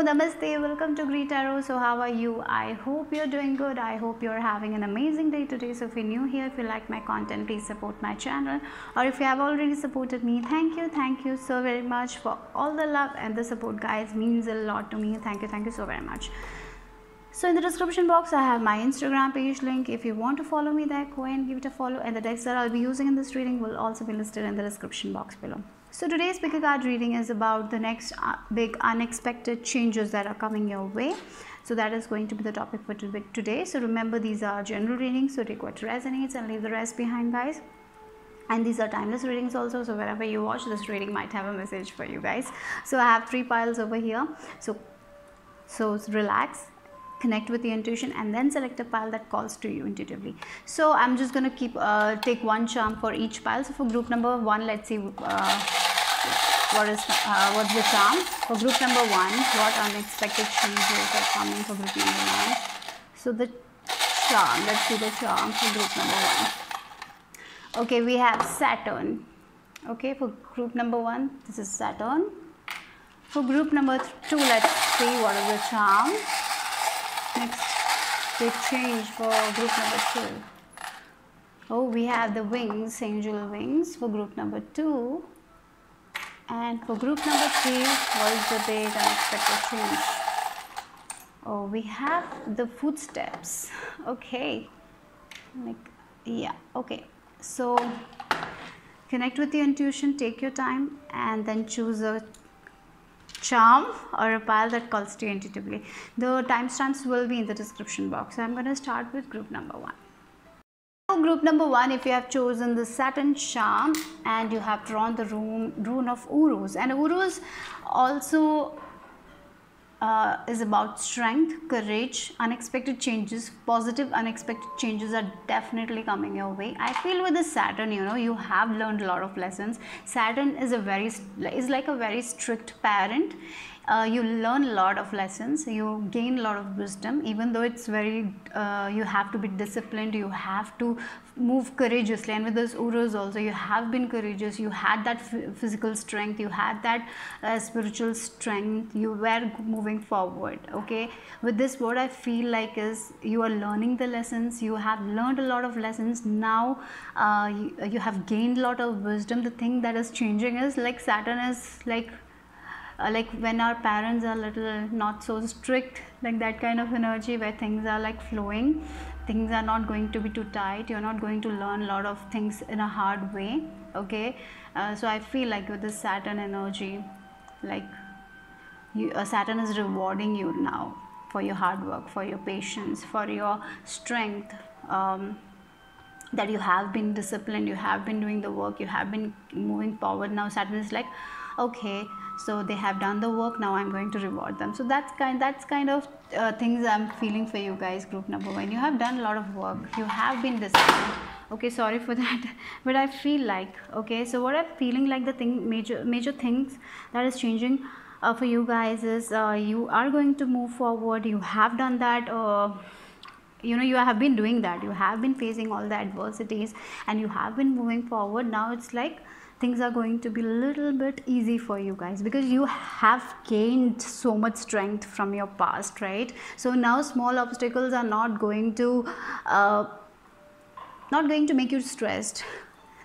Namaste, welcome to Greet Tarot. So how are you? I hope you're doing good. I hope you're having an amazing day today. So if you're new here, if you like my content, please support my channel. Or if you have already supported me, thank you so very much for all the love and the support, guys. Means a lot to me. Thank you so very much. So in the description box, I have my Instagram page link. If you want to follow me there, go and give it a follow. And the decks that I'll be using in this reading will also be listed in the description box below. So today's pick a card reading is about the next big unexpected changes that are coming your way. So that is going to be the topic for today. So remember, these are general readings, so take what resonates and leave the rest behind, guys. And these are timeless readings also, so wherever you watch, this reading might have a message for you guys. So I have 3 piles over here. So relax, connect with the intuition, and then select a pile that calls to you intuitively. So I'm just going to take one charm for each pile. So for group number 1, let's see what's the charm. For group number 1, what unexpected changes are coming for group number 1. So the charm, let's see the charm for group number 1. Okay, we have Saturn. Okay, for group number 1, this is Saturn. For group number 2, let's see what is the charm. Next, big change for group number 2. Oh, we have the wings, angel wings for group number 2. And for group number 3, what is the big unexpected change? Oh, we have the footsteps. Okay. Okay. So, connect with your intuition, take your time, and then choose a charm or a pile that calls to you intuitively. The timestamps will be in the description box. So I'm going to start with group number 1. So group number 1, if you have chosen the Saturn charm and you have drawn the rune of Uruz, and Uruz also is about strength, courage, unexpected changes, positive unexpected changes are definitely coming your way. I feel with the Saturn, you have learned a lot of lessons. Saturn is like a very strict parent. You learn a lot of lessons, you gain a lot of wisdom, even though it's very, you have to be disciplined, you have to move courageously. And with this Uruz also, you have been courageous, you had that physical strength, you had that spiritual strength, you were moving forward. Okay, with this, what I feel like is you are learning the lessons, you have learned a lot of lessons. Now you have gained a lot of wisdom. The thing that is changing is like Saturn is like when our parents are little not so strict, like that kind of energy where things are like flowing, things are not going to be too tight, you're not going to learn a lot of things in a hard way. Okay, so I feel like with this Saturn energy, like Saturn is rewarding you now for your hard work, for your patience, for your strength, that you have been disciplined, you have been doing the work, you have been moving forward. Now Saturn is like, okay, so they have done the work, now I'm going to reward them. So that's kind of things I'm feeling for you guys, group number 1. You have done a lot of work, you have been disciplined. Okay, sorry for that, but I feel like, okay, so what I'm feeling like, the major things that is changing for you guys is you are going to move forward. You have done that, you have been doing that, you have been facing all the adversities and you have been moving forward. Now it's like things are going to be a little bit easy for you guys because you have gained so much strength from your past, right? So now small obstacles are not going to make you stressed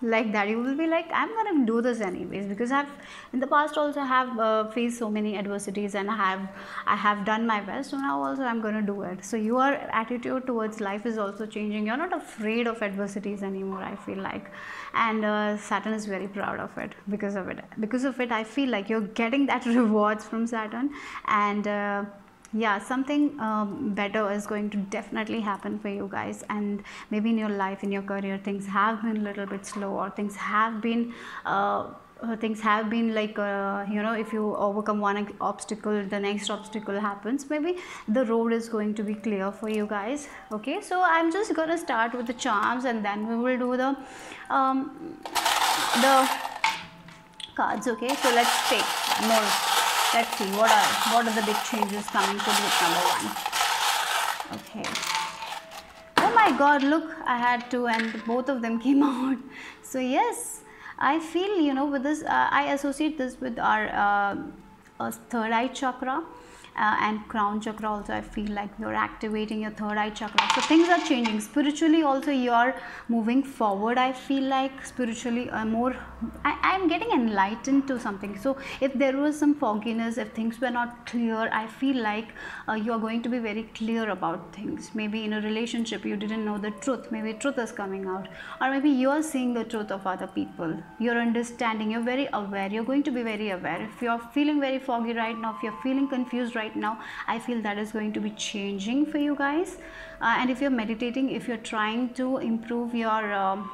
like that. You will be like, I'm gonna do this anyways, because I've in the past also have faced so many adversities and I have done my best, so now also I'm gonna do it. So your attitude towards life is also changing. You're not afraid of adversities anymore, I feel like, and Saturn is very proud of it. Because of it, I feel like you're getting that rewards from Saturn, and yeah, something better is going to definitely happen for you guys. And maybe in your life, in your career, things have been a little bit slow, or things have been like if you overcome one obstacle, the next obstacle happens. Maybe the road is going to be clear for you guys. Okay, so I'm just gonna start with the charms, and then we will do the cards. Okay, so let's take more. Let's see what are the big changes coming to group number 1. Okay. Oh my God! Look, I had 2, and both of them came out. So yes, I feel with this. I associate this with our third eye chakra. and crown chakra also I feel like you're activating your third eye chakra. So things are changing spiritually also, you're moving forward. I feel like spiritually more I'm getting enlightened to something. So if there was some fogginess, if things were not clear, I feel like you are going to be very clear about things. Maybe in a relationship you didn't know the truth, maybe truth is coming out, or maybe you are seeing the truth of other people, you're understanding, you're very aware, you're going to be very aware. If you're feeling very foggy right now, if you're feeling confused right now, I feel that is going to be changing for you guys. And if you're meditating, if you're trying to improve your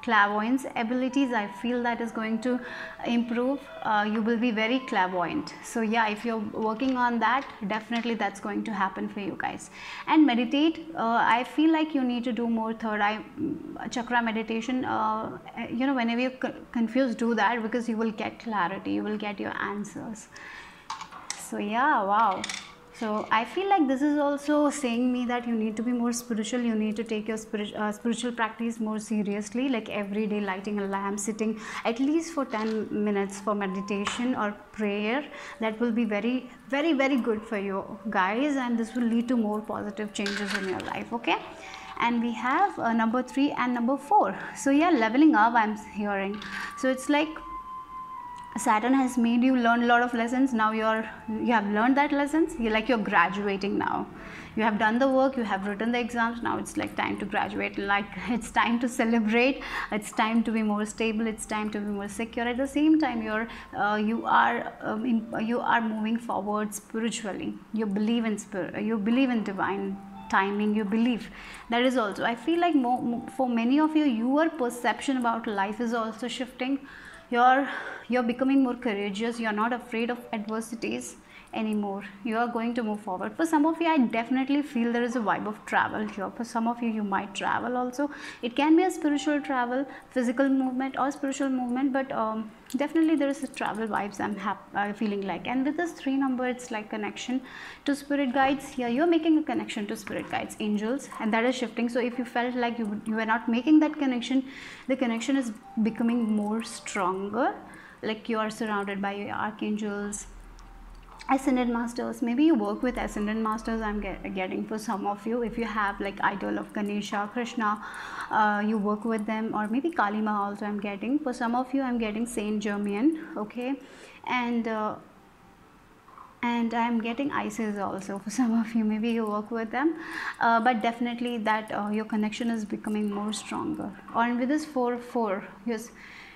clairvoyance abilities, I feel that is going to improve. You will be very clairvoyant. So yeah, if you're working on that, definitely that's going to happen for you guys. And meditate, I feel like you need to do more third eye chakra meditation. You know, whenever you're confused, do that, because you will get clarity, you will get your answers. So yeah, wow. So I feel like this is also saying me that you need to be more spiritual. You need to take your spiritual practice more seriously, like every day lighting a lamp, sitting at least for 10 minutes for meditation or prayer. That will be very, very, very good for you guys, and this will lead to more positive changes in your life. Okay. And we have number 3 and number 4. So yeah, leveling up I'm hearing. So it's like Saturn has made you learn a lot of lessons. Now you have learned that lessons. You're graduating now. You have done the work, you have written the exams. Now it's like time to graduate. Like it's time to celebrate. It's time to be more stable. It's time to be more secure. At the same time, you are moving forward spiritually. You believe in spirit. You believe in divine timing. You believe that is also. I feel like for many of you, your perception about life is also shifting. You're becoming more courageous. You're not afraid of adversities anymore. You are going to move forward. For some of you, I definitely feel there is a vibe of travel here. For some of you, you might travel also. It can be a spiritual travel, physical movement or spiritual movement, but definitely there is a travel vibes I'm feeling like. And with this 3 number, it's like connection to spirit guides. Here you're making a connection to spirit guides, angels, and that is shifting. So if you felt like you were not making that connection, the connection is becoming more stronger. Like you are surrounded by your archangels, ascended masters. Maybe you work with ascended masters. I'm getting for some of you. If you have like idol of Ganesha, Krishna, you work with them, or maybe Kalima also I'm getting. For some of you, I'm getting Saint Germain. Okay, and I'm getting Isis also. For some of you, maybe you work with them, but definitely that your connection is becoming more stronger. And with this 4 yes,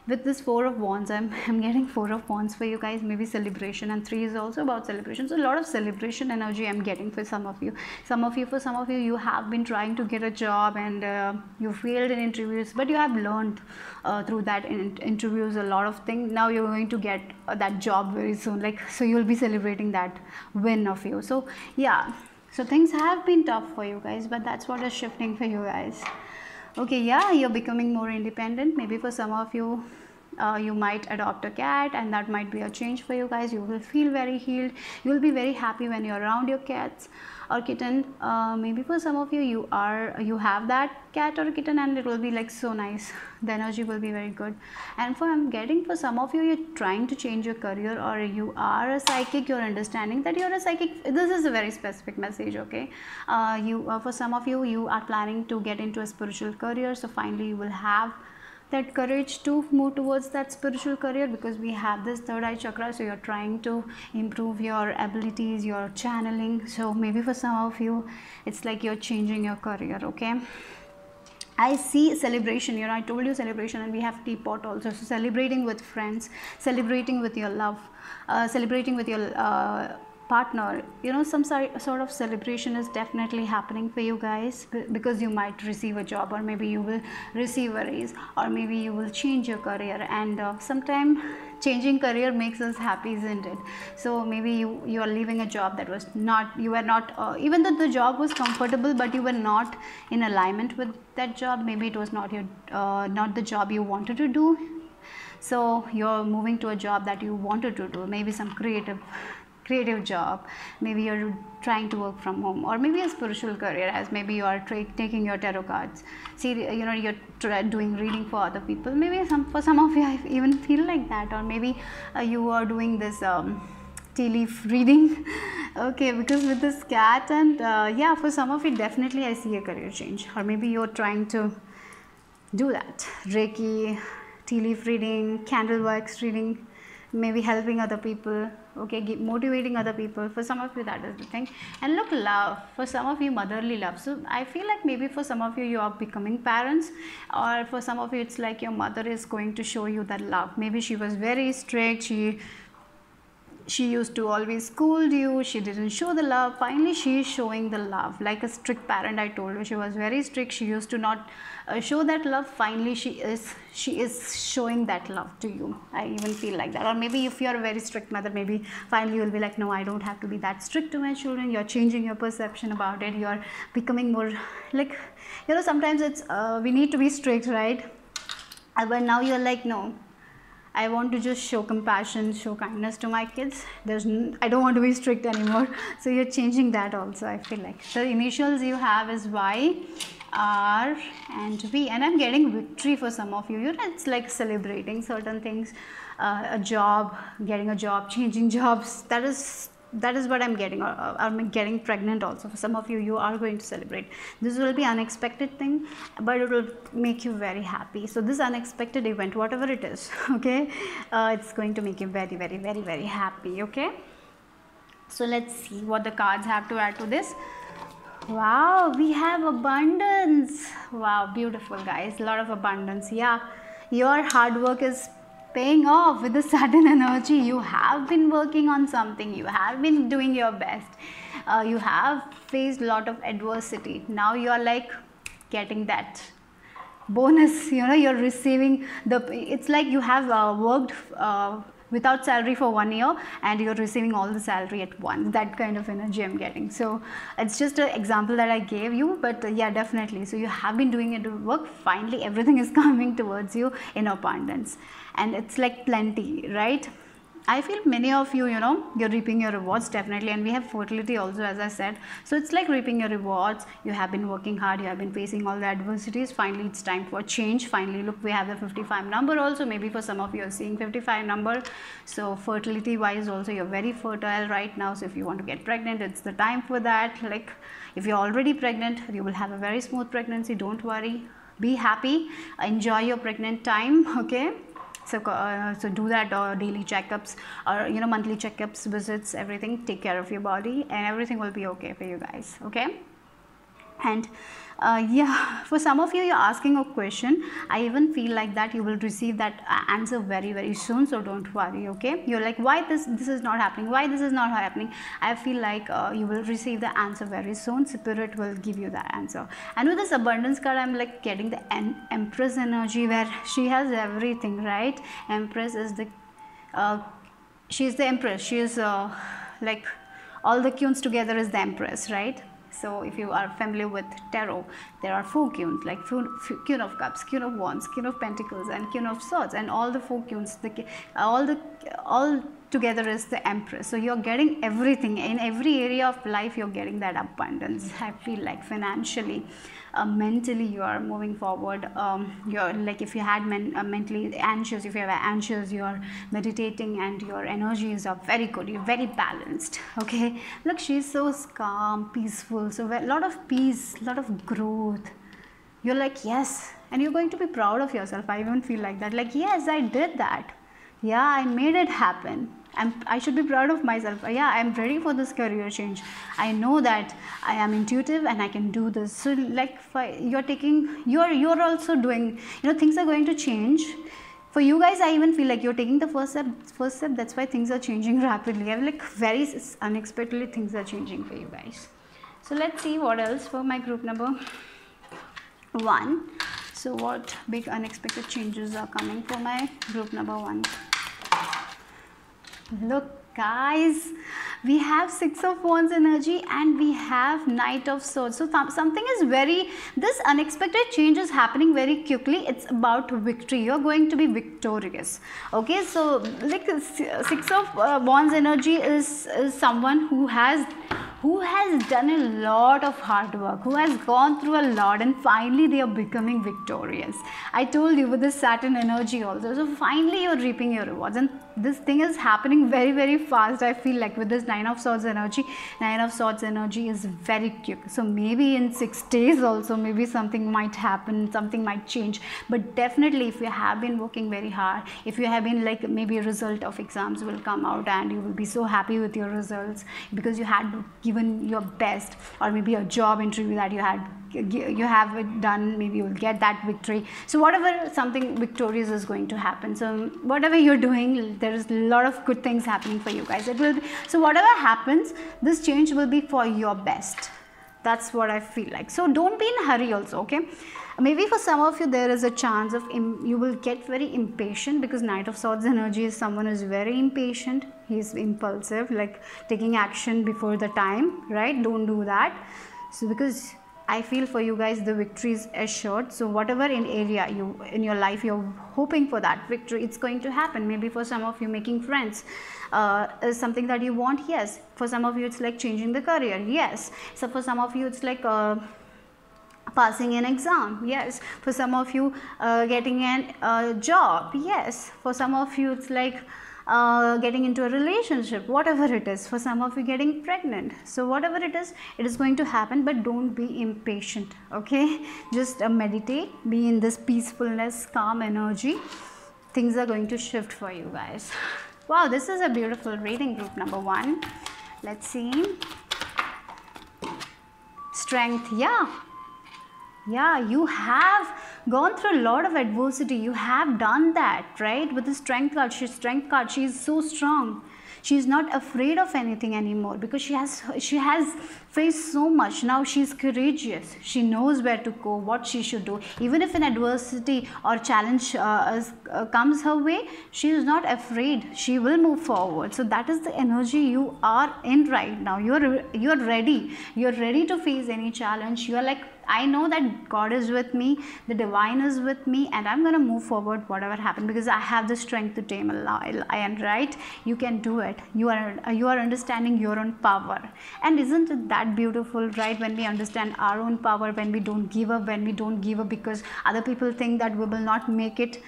with this 4 of wands, I'm getting 4 of wands for you guys. Maybe celebration, and 3 is also about celebration. So a lot of celebration energy I'm getting for some of you. For some of you, you have been trying to get a job and you failed in interviews, but you have learned through that interviews a lot of things. Now you're going to get that job very soon. Like, so you'll be celebrating that win of you. So yeah, so things have been tough for you guys, but that's what is shifting for you guys. Okay, yeah, you're becoming more independent. Maybe for some of you, you might adopt a cat, and that might be a change for you guys. You will feel very healed. You will be very happy when you're around your cats or kitten. Maybe for some of you, you have that cat or kitten, and it will be like so nice. The energy will be very good. And I'm getting for some of you, you're trying to change your career, or you are a psychic. You're understanding that you're a psychic. This is a very specific message. Okay, for some of you, you are planning to get into a spiritual career. So finally, you will have that courage to move towards that spiritual career, because we have this third eye chakra. So you're trying to improve your abilities, your channeling. So maybe for some of you, it's like you're changing your career. Okay, I see celebration. I told you celebration, and we have teapot also. So celebrating with friends, celebrating with your love, celebrating with your partner. Some sort of celebration is definitely happening for you guys, because you might receive a job, or maybe you will receive a raise, or maybe you will change your career. And sometimes changing career makes us happy, isn't it? So maybe you are leaving a job that was not, you were not, even though the job was comfortable, but you were not in alignment with that job. Maybe it was not not the job you wanted to do. So you're moving to a job that you wanted to do, maybe some creative job. Maybe you're trying to work from home, or maybe a spiritual career, as maybe you are taking your tarot cards. See, you're doing reading for other people. Maybe for some of you, I even feel like that. Or maybe you are doing this tea leaf reading. Okay, because with this cat and yeah, for some of you definitely I see a career change, or maybe you're trying to do that. Reiki, tea leaf reading, candle wax reading, maybe helping other people, okay, motivating other people. For some of you that is the thing. And look, love, for some of you motherly love. So I feel like maybe for some of you you are becoming parents, or for some of you it's like your mother is going to show you that love. Maybe she was very strict, she used to always scold you, she didn't show the love. Finally she is showing the love, like a strict parent. I told you she was very strict, she used to not show that love. Finally she is showing that love to you. I even feel like that. Or maybe if you are a very strict mother, maybe finally you will be like, no, I don't have to be that strict to my children. You're changing your perception about it, you're becoming more like, you know, sometimes it's we need to be strict, right? But now you're like, no, I want to just show compassion, show kindness to my kids. I don't want to be strict anymore. So you're changing that also, I feel like. The initials you have is Y, R and V. And I'm getting victory for some of you. You know, it's like celebrating certain things. A job, getting a job, changing jobs. That is what I'm getting. Or I'm getting pregnant also. For some of you, you are going to celebrate. This will be unexpected thing, but it will make you very happy. So this unexpected event, whatever it is, okay, it's going to make you very, very, very, very happy, okay? So let's see what the cards have to add to this. Wow, we have abundance. Wow, beautiful, guys. A lot of abundance. Yeah, your hard work is paying off with the Saturn energy. You have been working on something, you have been doing your best, you have faced a lot of adversity. Now you are like getting that bonus, you know, you're receiving it's like you have worked without salary for 1 year and you're receiving all the salary at once. That kind of energy I'm getting. So it's just an example that I gave you, but yeah, definitely. So you have been doing it work, finally everything is coming towards you in abundance, and it's like plenty, right? I feel many of you, you know, you're reaping your rewards definitely, and we have fertility also, as I said. So it's like reaping your rewards. You have been working hard, you have been facing all the adversities. Finally, it's time for change. Finally, look, we have the 55 number also. Maybe for some of you are seeing 55 number. So fertility wise also, you're very fertile right now. So if you want to get pregnant, it's the time for that. Like if you're already pregnant, you will have a very smooth pregnancy. Don't worry, be happy, enjoy your pregnant time, okay? So do that, daily checkups, or you know, monthly checkups, visits, everything. Take care of your body and everything will be okay for you guys, okay? And yeah, for some of you, you're asking a question. I even feel like that you will receive that answer very, very soon. So don't worry, okay? You're like, why this is not happening? Why this is not happening? I feel like you will receive the answer very soon. Spirit will give you that answer. And with this abundance card, I'm like getting the Empress energy, where she has everything, right? Empress is the she's the Empress. She is like all the queens together is the Empress, right? So if you are familiar with tarot, there are 4 queens, like Queen of Cups, Queen of Wands, Queen of Pentacles and Queen of Swords, and all the 4 queens, all together is the Empress. So you're getting everything in every area of life. You're getting that abundance. I feel like financially, mentally you are moving forward. You're like, if you had mentally anxious, if you are anxious, you are meditating and your energies are very good, you're very balanced, okay? Look, she's so calm, peaceful, so a lot of peace, a lot of growth. You're like, yes, and you're going to be proud of yourself. I even feel like that, like, yes, I did that. Yeah, I made it happen. I should be proud of myself. Yeah, I'm ready for this career change. I know that I am intuitive and I can do this. So like, you're also doing, you know, things are going to change. For you guys, I even feel like you're taking the first step. That's why things are changing rapidly. I'm like, very unexpectedly things are changing for you guys. So let's see what else for my group number 1. So what big unexpected changes are coming for my group number 1? Look guys, we have 6 of Wands energy and we have Knight of Swords. So something is this unexpected change is happening very quickly. It's about victory. You're going to be victorious, okay? So like 6 of Wands energy is someone who has who has done a lot of hard work, who has gone through a lot, and finally they are becoming victorious. I told you with this Saturn energy also, so finally you're reaping your rewards, and this thing is happening very, very fast. I feel like with this Nine of Swords energy is very quick. So maybe in 6 days also, maybe something might happen, something might change. But definitely, if you have been working very hard, if you have been like, maybe a result of exams will come out and you will be so happy with your results because you had given your best, or maybe a job interview that you have it done, maybe you will get that victory. So whatever, something victorious is going to happen. So whatever you're doing, there is a lot of good things happening for you guys. It will be, so whatever happens, this change will be for your best. That's what I feel like. So don't be in a hurry also, okay? Maybe for some of you there is a chance of you will get very impatient, because Knight of Swords energy is someone who is very impatient. He's impulsive, like taking action before the time, right? Don't do that. So because I feel for you guys the victory is assured. So whatever area in your life you're hoping for that victory, it's going to happen. Maybe for some of you, making friends is something that you want. Yes. For some of you it's like changing the career. Yes. So for some of you it's like passing an exam. Yes. For some of you getting a job. Yes. For some of you it's like getting into a relationship, whatever it is. For some of you, getting pregnant. So whatever it is going to happen, but don't be impatient, okay? Just meditate, be in this peacefulness, calm energy. Things are going to shift for you guys. Wow, this is a beautiful reading, group number 1. Let's see. Strength. Yeah, you have gone through a lot of adversity. You have done that, right? With the strength card, she is so strong. She is not afraid of anything anymore, because she has faced so much. Now she is courageous. She knows where to go, what she should do. Even if an adversity or challenge comes her way, she is not afraid. She will move forward. So that is the energy you are in right now. You're ready. You're ready to face any challenge. You are like, I know that God is with me, the divine is with me, and I'm going to move forward whatever happens, because I have the strength to tame a lion, right? You can do it. You are understanding your own power. And isn't it that beautiful, right? When we understand our own power, when we don't give up because other people think that we will not make it.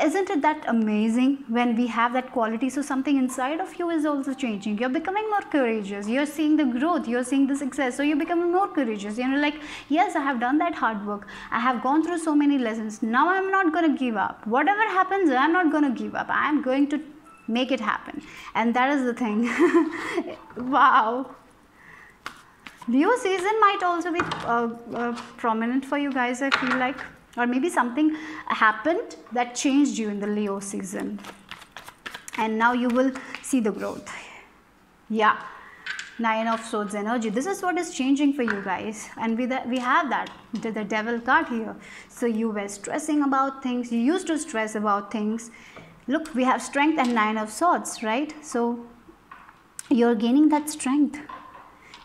Isn't it that amazing when we have that quality? So something inside of you is also changing. You're becoming more courageous. You're seeing the growth. You're seeing the success. So you're becoming more courageous. You know, like, yes, I have done that hard work. I have gone through so many lessons. Now I'm not going to give up. Whatever happens, I'm not going to give up. I'm going to make it happen. And that is the thing. Wow. Leo season might also be prominent for you guys, I feel like. Or maybe something happened that changed you in the Leo season, and now you will see the growth. Yeah, Nine of Swords energy. This is what is changing for you guys, and we have that the Devil card here. So you were stressing about things. You used to stress about things. Look, we have strength and Nine of Swords, right? So you're gaining that strength.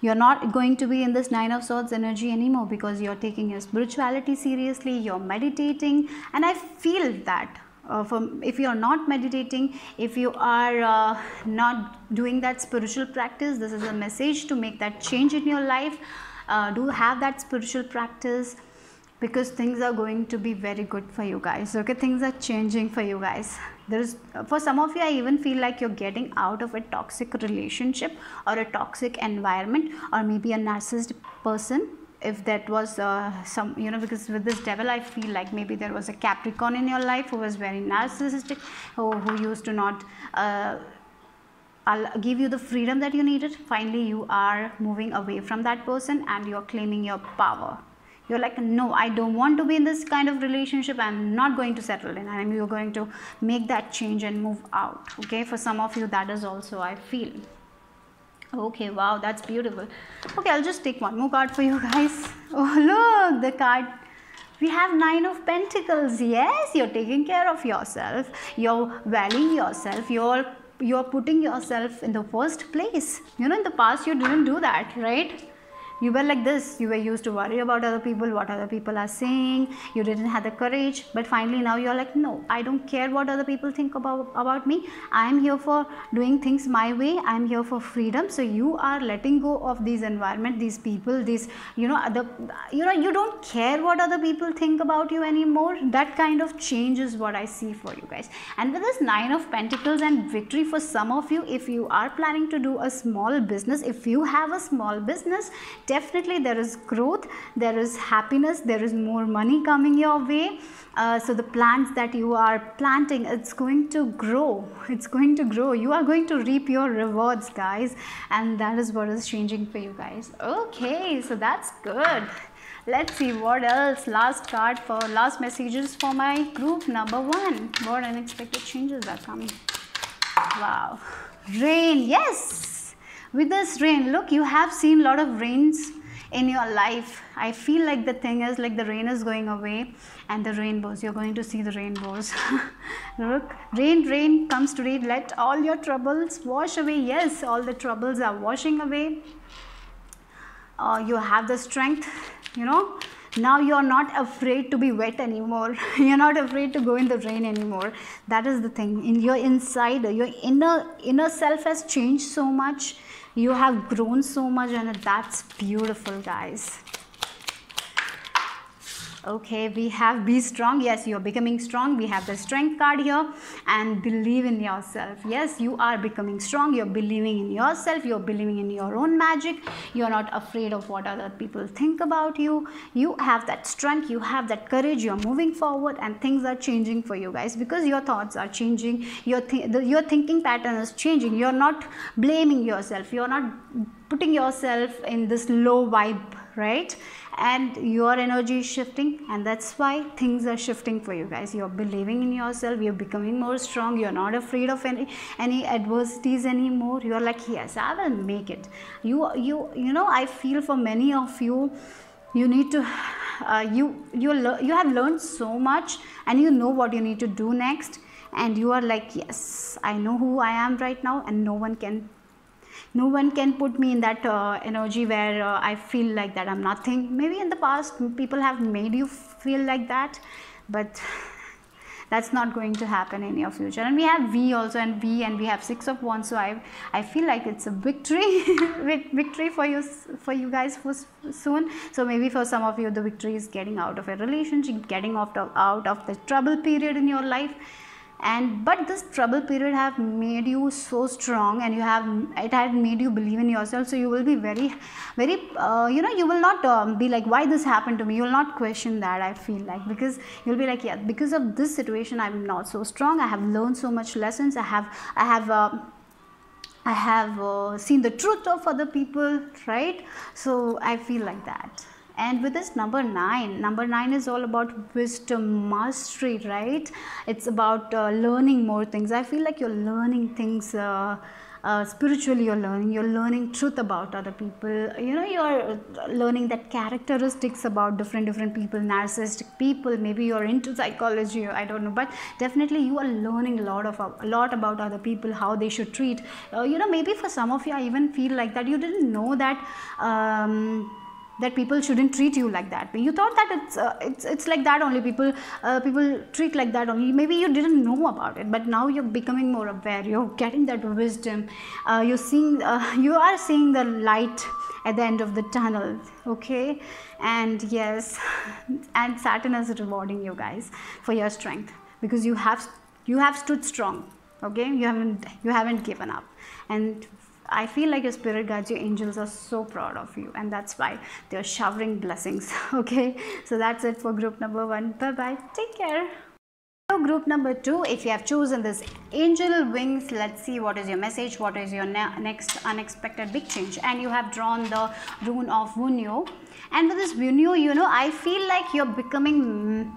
You're not going to be in this Nine of Swords energy anymore, because you're taking your spirituality seriously, you're meditating. And I feel that if you're not meditating, if you are not doing that spiritual practice, this is a message to make that change in your life. Do have that spiritual practice, because things are going to be very good for you guys. Okay, things are changing for you guys. For some of you, I even feel like you're getting out of a toxic relationship or a toxic environment, or maybe a narcissistic person. If that was because with this Devil, I feel like maybe there was a Capricorn in your life who was very narcissistic, who used to not I'll give you the freedom that you needed. Finally, you are moving away from that person and you're claiming your power. You're like, no, I don't want to be in this kind of relationship. I'm not going to settle in. And you're going to make that change and move out. Okay, for some of you, that is also, I feel. Okay, wow, that's beautiful. Okay, I'll just take one more card for you guys. Oh, look, the card. We have Nine of Pentacles. Yes, you're taking care of yourself. You're valuing yourself. You're putting yourself in the first place. You know, in the past, you didn't do that, right? You were like this, you were used to worry about other people, what other people are saying, you didn't have the courage, but finally now you're like, no, I don't care what other people think about me. I am here for doing things my way, I am here for freedom. So you are letting go of these environment, these people, these, you don't care what other people think about you anymore. That kind of change is what I see for you guys. And with this 9 of Pentacles and victory for some of you, if you are planning to do a small business, if you have a small business, definitely there is growth, there is happiness, there is more money coming your way. So the plants that you are planting, it's going to grow, it's going to grow. You are going to reap your rewards, guys, and that is what is changing for you guys. Okay, so that's good. Let's see what else. Last card for last messages for my group number 1. What unexpected changes are coming? Wow. Rain, yes. With this rain, look, you have seen a lot of rains in your life. I feel like the thing is like the rain is going away and the rainbows, you're going to see the rainbows. Look, rain comes today. Let all your troubles wash away. Yes, all the troubles are washing away. You have the strength, now you're not afraid to be wet anymore. You're not afraid to go in the rain anymore. That is the thing. In your inside, your inner self has changed so much. You have grown so much, and that's beautiful, guys. Okay, we have be strong. Yes, you're becoming strong. We have the strength card here, and believe in yourself. Yes, you are becoming strong. You're believing in yourself. You're believing in your own magic. You're not afraid of what other people think about you. You have that strength. You have that courage. You're moving forward, and things are changing for you guys because your thoughts are changing. Your thinking pattern is changing. You're not blaming yourself. You're not putting yourself in this low vibe, right? And your energy is shifting, and that's why things are shifting for you guys. You're believing in yourself, you're becoming more strong, you're not afraid of any adversities anymore. You're like, yes, I will make it. I feel for many of you, you need to you have learned so much, and you know what you need to do next, and you are like, yes, I know who I am right now, and no one can put me in that energy where I feel like that I'm nothing. Maybe in the past people have made you feel like that, but that's not going to happen in your future. And we have V also, and we have 6 of Wands. So I feel like it's a victory victory for you guys for soon. So maybe for some of you the victory is getting out of a relationship, getting out of the trouble period in your life. But this trouble period have made you so strong, and it had made you believe in yourself. So you will be very you will not be like, why this happened to me. You will not question that, I feel like, because you'll be like, yeah, because of this situation I'm not so strong. I have learned so much lessons. I have seen the truth of other people, right? So I feel like that. And with this number 9 is all about wisdom, mastery, right? It's about learning more things. I feel like you're learning things spiritually. You're learning truth about other people. You're learning that characteristics about different people, narcissistic people. Maybe you're into psychology, I don't know, but definitely you are learning a lot about other people, how they should treat. Maybe for some of you, I even feel like that you didn't know that that people shouldn't treat you like that. You thought that it's like that only. People treat like that only. Maybe you didn't know about it, but now you're becoming more aware. You're getting that wisdom. You are seeing the light at the end of the tunnel. Okay, and yes, and Saturn is rewarding you guys for your strength, because you have stood strong. Okay, you haven't given up, and I feel like your spirit guides, your angels are so proud of you, and that's why they're showering blessings. Okay, so that's it for group number 1. Bye bye, take care. So group number 2, if you have chosen this angel wings, let's see what is your message, what is your next unexpected big change. And you have drawn the rune of Wunyo, and with this Wunyo, I feel like you're becoming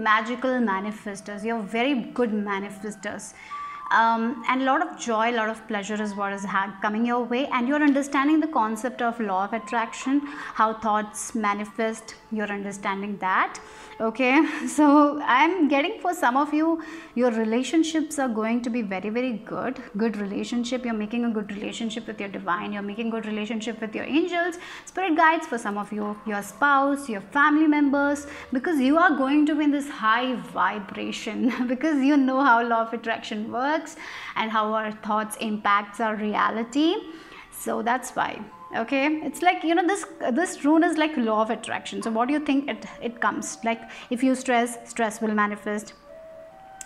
magical manifestors. You're very good manifestors. and a lot of joy, a lot of pleasure is what is coming your way, and you're understanding the concept of law of attraction, how thoughts manifest. You're understanding that. Okay, so I'm getting for some of you, your relationships are going to be very, very good relationship. You're making a good relationship with your divine, you're making good relationship with your angels, spirit guides. For some of you, your spouse, your family members, because you are going to be in this high vibration because you know how law of attraction works and how our thoughts impacts our reality. So that's why. Okay, it's like, you know, this rune is like law of attraction. So what do you think? It comes like, if you stress will manifest.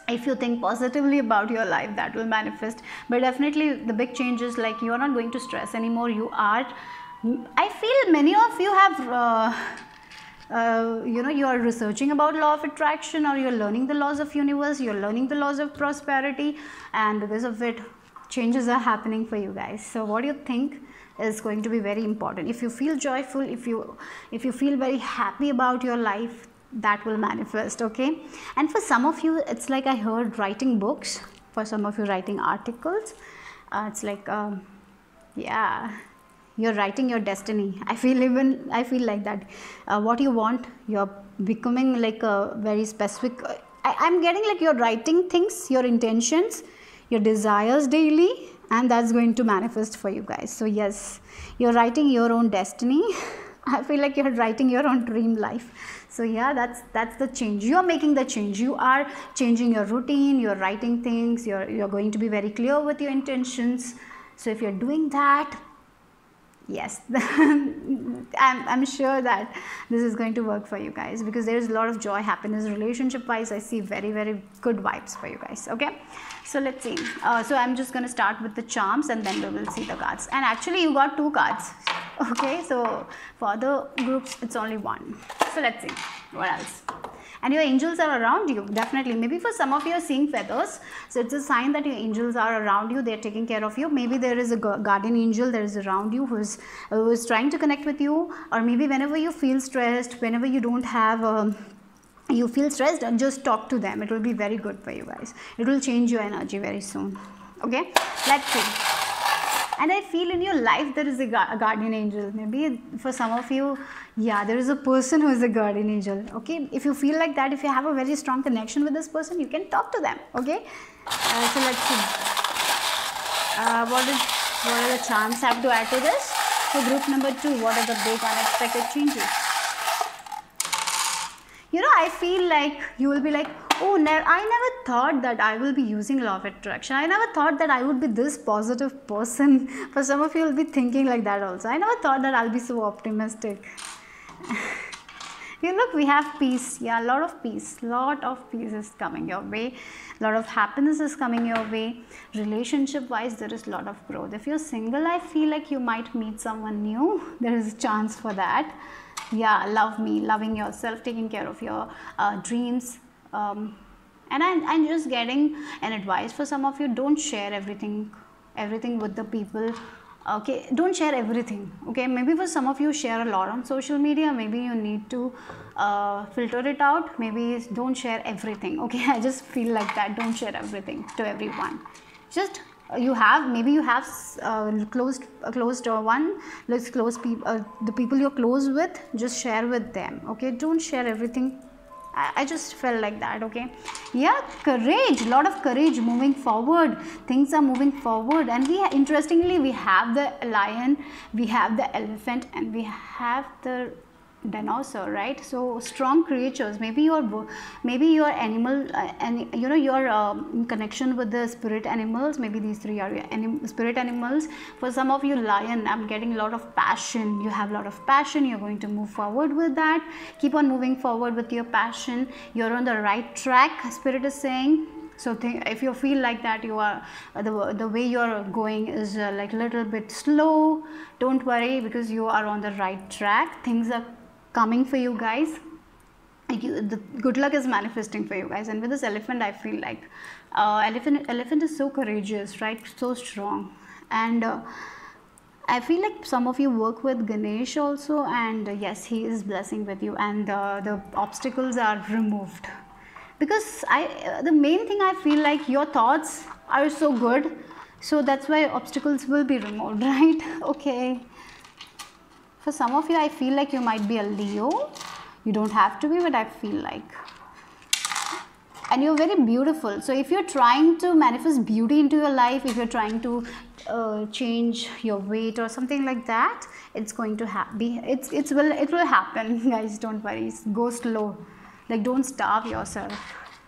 If you think positively about your life, that will manifest. But definitely the big change is like, you are not going to stress anymore. You are, I feel many of you have you know, you are researching about law of attraction, or you're learning the laws of universe, you're learning the laws of prosperity, and because of it, changes are happening for you guys. So what do you think is going to be very important? If you feel joyful, if you feel very happy about your life, that will manifest. Okay, and for some of you, it's like, I heard writing books. For some of you, writing articles. It's like yeah, you're writing your destiny. I feel like that. What you want, you're becoming like a very specific. I'm getting like you're writing things, your intentions, your desires daily, and that's going to manifest for you guys. So yes, you're writing your own destiny. I feel like you're writing your own dream life. So yeah, that's the change. You're making the change. You are changing your routine, you're writing things, you're going to be very clear with your intentions. So if you're doing that, yes, I'm sure that this is going to work for you guys, because there's a lot of joy, happiness, relationship wise. I see very, very good vibes for you guys. Okay, so let's see. So I'm just going to start with the charms, and then we will see the cards. And actually you got 2 cards. Okay, so for other groups it's only 1. So let's see what else. And your angels are around you, definitely. Maybe for some of you are seeing feathers, so it's a sign that your angels are around you, they're taking care of you. Maybe there is a guardian angel that is around you who is trying to connect with you. Or maybe whenever you feel stressed, whenever you don't have you feel stressed, just talk to them. It will be very good for you guys. It will change your energy very soon. Okay, let's see. And I feel in your life there is a guardian angel. Maybe for some of you, yeah, there is a person who is a guardian angel. Okay, if you feel like that, if you have a very strong connection with this person, you can talk to them. Okay, so let's see. What are the charms have to add to this? So group number 2, what are the big unexpected changes? You know, I feel like you will be like, oh, I never thought that I will be using law of attraction. I never thought that I would be this positive person. For some of you will be thinking like that also. I never thought that I'll be so optimistic. You look, we have peace. Yeah, a lot of peace. Lot of peace is coming your way. A lot of happiness is coming your way. Relationship wise, there is a lot of growth. If you're single, I feel like you might meet someone new. There is a chance for that. Yeah, love me, loving yourself, taking care of your dreams. And I'm just getting an advice for some of you. Don't share everything with the people. Okay, don't share everything. Okay, maybe for some of you share a lot on social media. Maybe you need to filter it out. Maybe don't share everything. Okay, I just feel like that. Don't share everything to everyone. Just you have closed one. Let's close people. The people you're close with, just share with them. Okay, don't share everything. I just felt like that. Okay, yeah, courage, a lot of courage moving forward. Things are moving forward, and interestingly we have the lion, we have the elephant, and we have the dinosaur, right? So strong creatures. Maybe your animal and you know, your in connection with the spirit animals. Maybe these 3 are your spirit animals. For some of you, lion, I'm getting a lot of passion. You have a lot of passion. You're going to move forward with that. Keep on moving forward with your passion. You're on the right track, spirit is saying. So if you feel like that you are the way you're going is like a little bit slow, don't worry, because you are on the right track. Things are coming for you guys. The good luck is manifesting for you guys. And with this elephant, I feel like elephant is so courageous, right? So strong. And I feel like some of you work with Ganesh also, and yes, he is blessing with you, and the obstacles are removed. Because the main thing, I feel like your thoughts are so good, so that's why obstacles will be removed, right? Okay. For some of you, I feel like you might be a Leo. You don't have to be, but I feel like. And you're very beautiful. So if you're trying to manifest beauty into your life, if you're trying to change your weight or something like that, it's going to it will happen, guys. Don't worry. Go slow. Like, don't starve yourself.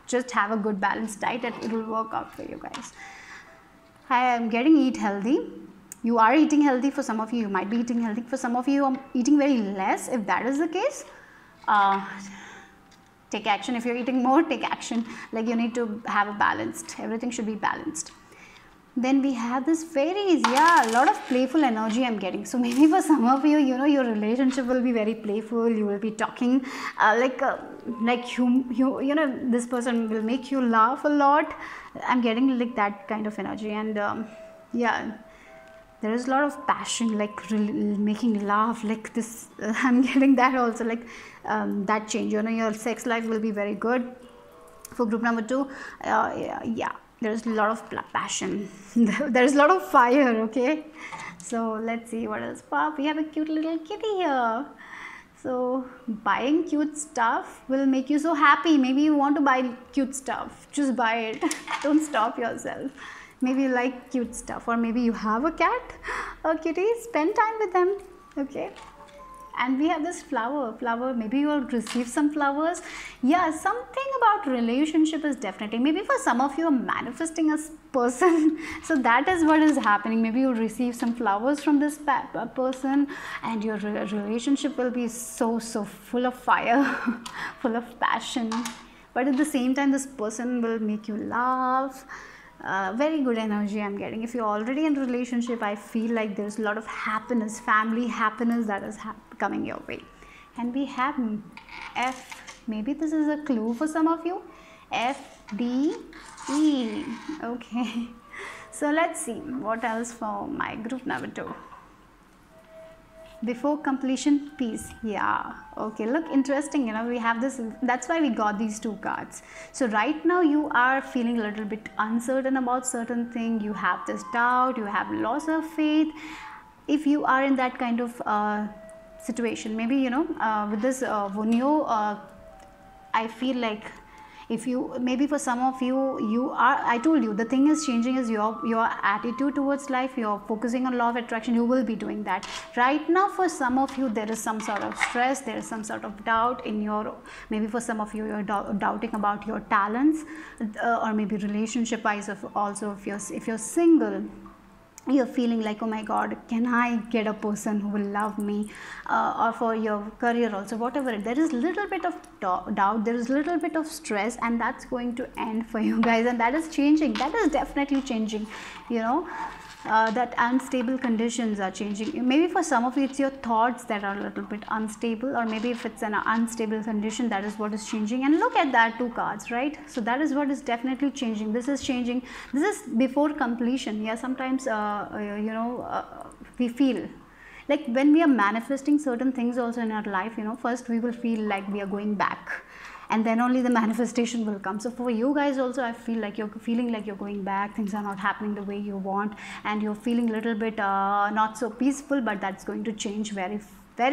Just have a good balanced diet and it will work out for you guys. I am getting eat healthy. You are eating healthy. For some of you, you might be eating healthy. For some of you, you are eating very less. If that is the case, take action. If you're eating more, take action. Like, you need to have a balanced, everything should be balanced. Then we have this fairies. Yeah, a lot of playful energy I'm getting. So maybe for some of you, you know, your relationship will be very playful. You will be talking you know, this person will make you laugh a lot. I'm getting like that kind of energy. And yeah, there is a lot of passion, like really making laugh, like this. I'm getting that also, like that change. You know, your sex life will be very good. For group number 2, yeah, there's a lot of passion. There's a lot of fire. Okay, so let's see what else. Pop, we have a cute little kitty here. So buying cute stuff will make you so happy. Maybe you want to buy cute stuff, just buy it. Don't stop yourself. Maybe you like cute stuff, or maybe you have a cat or kitty, spend time with them. Okay. And we have this flower. Maybe you will receive some flowers. Yeah, something about relationship is definitely, maybe for some of you are manifesting a person. So that is what is happening. Maybe you'll receive some flowers from this person, and your relationship will be so full of fire, full of passion. But at the same time, this person will make you laugh. Very good energy I'm getting. If you're already in a relationship, I feel like there's a lot of happiness, family happiness that is coming your way. And we have F. Maybe this is a clue for some of you. F, D, E. Okay. So let's see what else for my group number 2. Before completion, peace. Yeah, okay, look, interesting. You know, we have this, that's why we got these 2 cards. So right now you are feeling a little bit uncertain about certain thing. You have this doubt, you have loss of faith. If you are in that kind of situation, maybe, you know, with this Vunyo, I feel like, if you, maybe for some of you are, I told you, the thing is changing is your attitude towards life. You're focusing on law of attraction. You will be doing that right now. For some of you, there is some sort of stress, there is some sort of doubt in your, maybe for some of you, you're doubting about your talents, or maybe relationship wise. Also, if you're single, you're feeling like, oh my god, can I get a person who will love me, or for your career also, whatever. There is little bit of doubt, there is little bit of stress, and that's going to end for you guys, and that is changing. That is definitely changing, you know. That unstable conditions are changing. Maybe for some of you, it's your thoughts that are a little bit unstable, or maybe if it's an unstable condition, that is what is changing. And look at that 2 cards, right? So that is what is definitely changing. This is changing. This is before completion. Yeah, sometimes you know, we feel like when we are manifesting certain things also in our life, you know, first we will feel like we are going back, and then only the manifestation will come. So for you guys also, I feel like you're feeling like you're going back, things are not happening the way you want, and you're feeling a little bit not so peaceful, but that's going to change very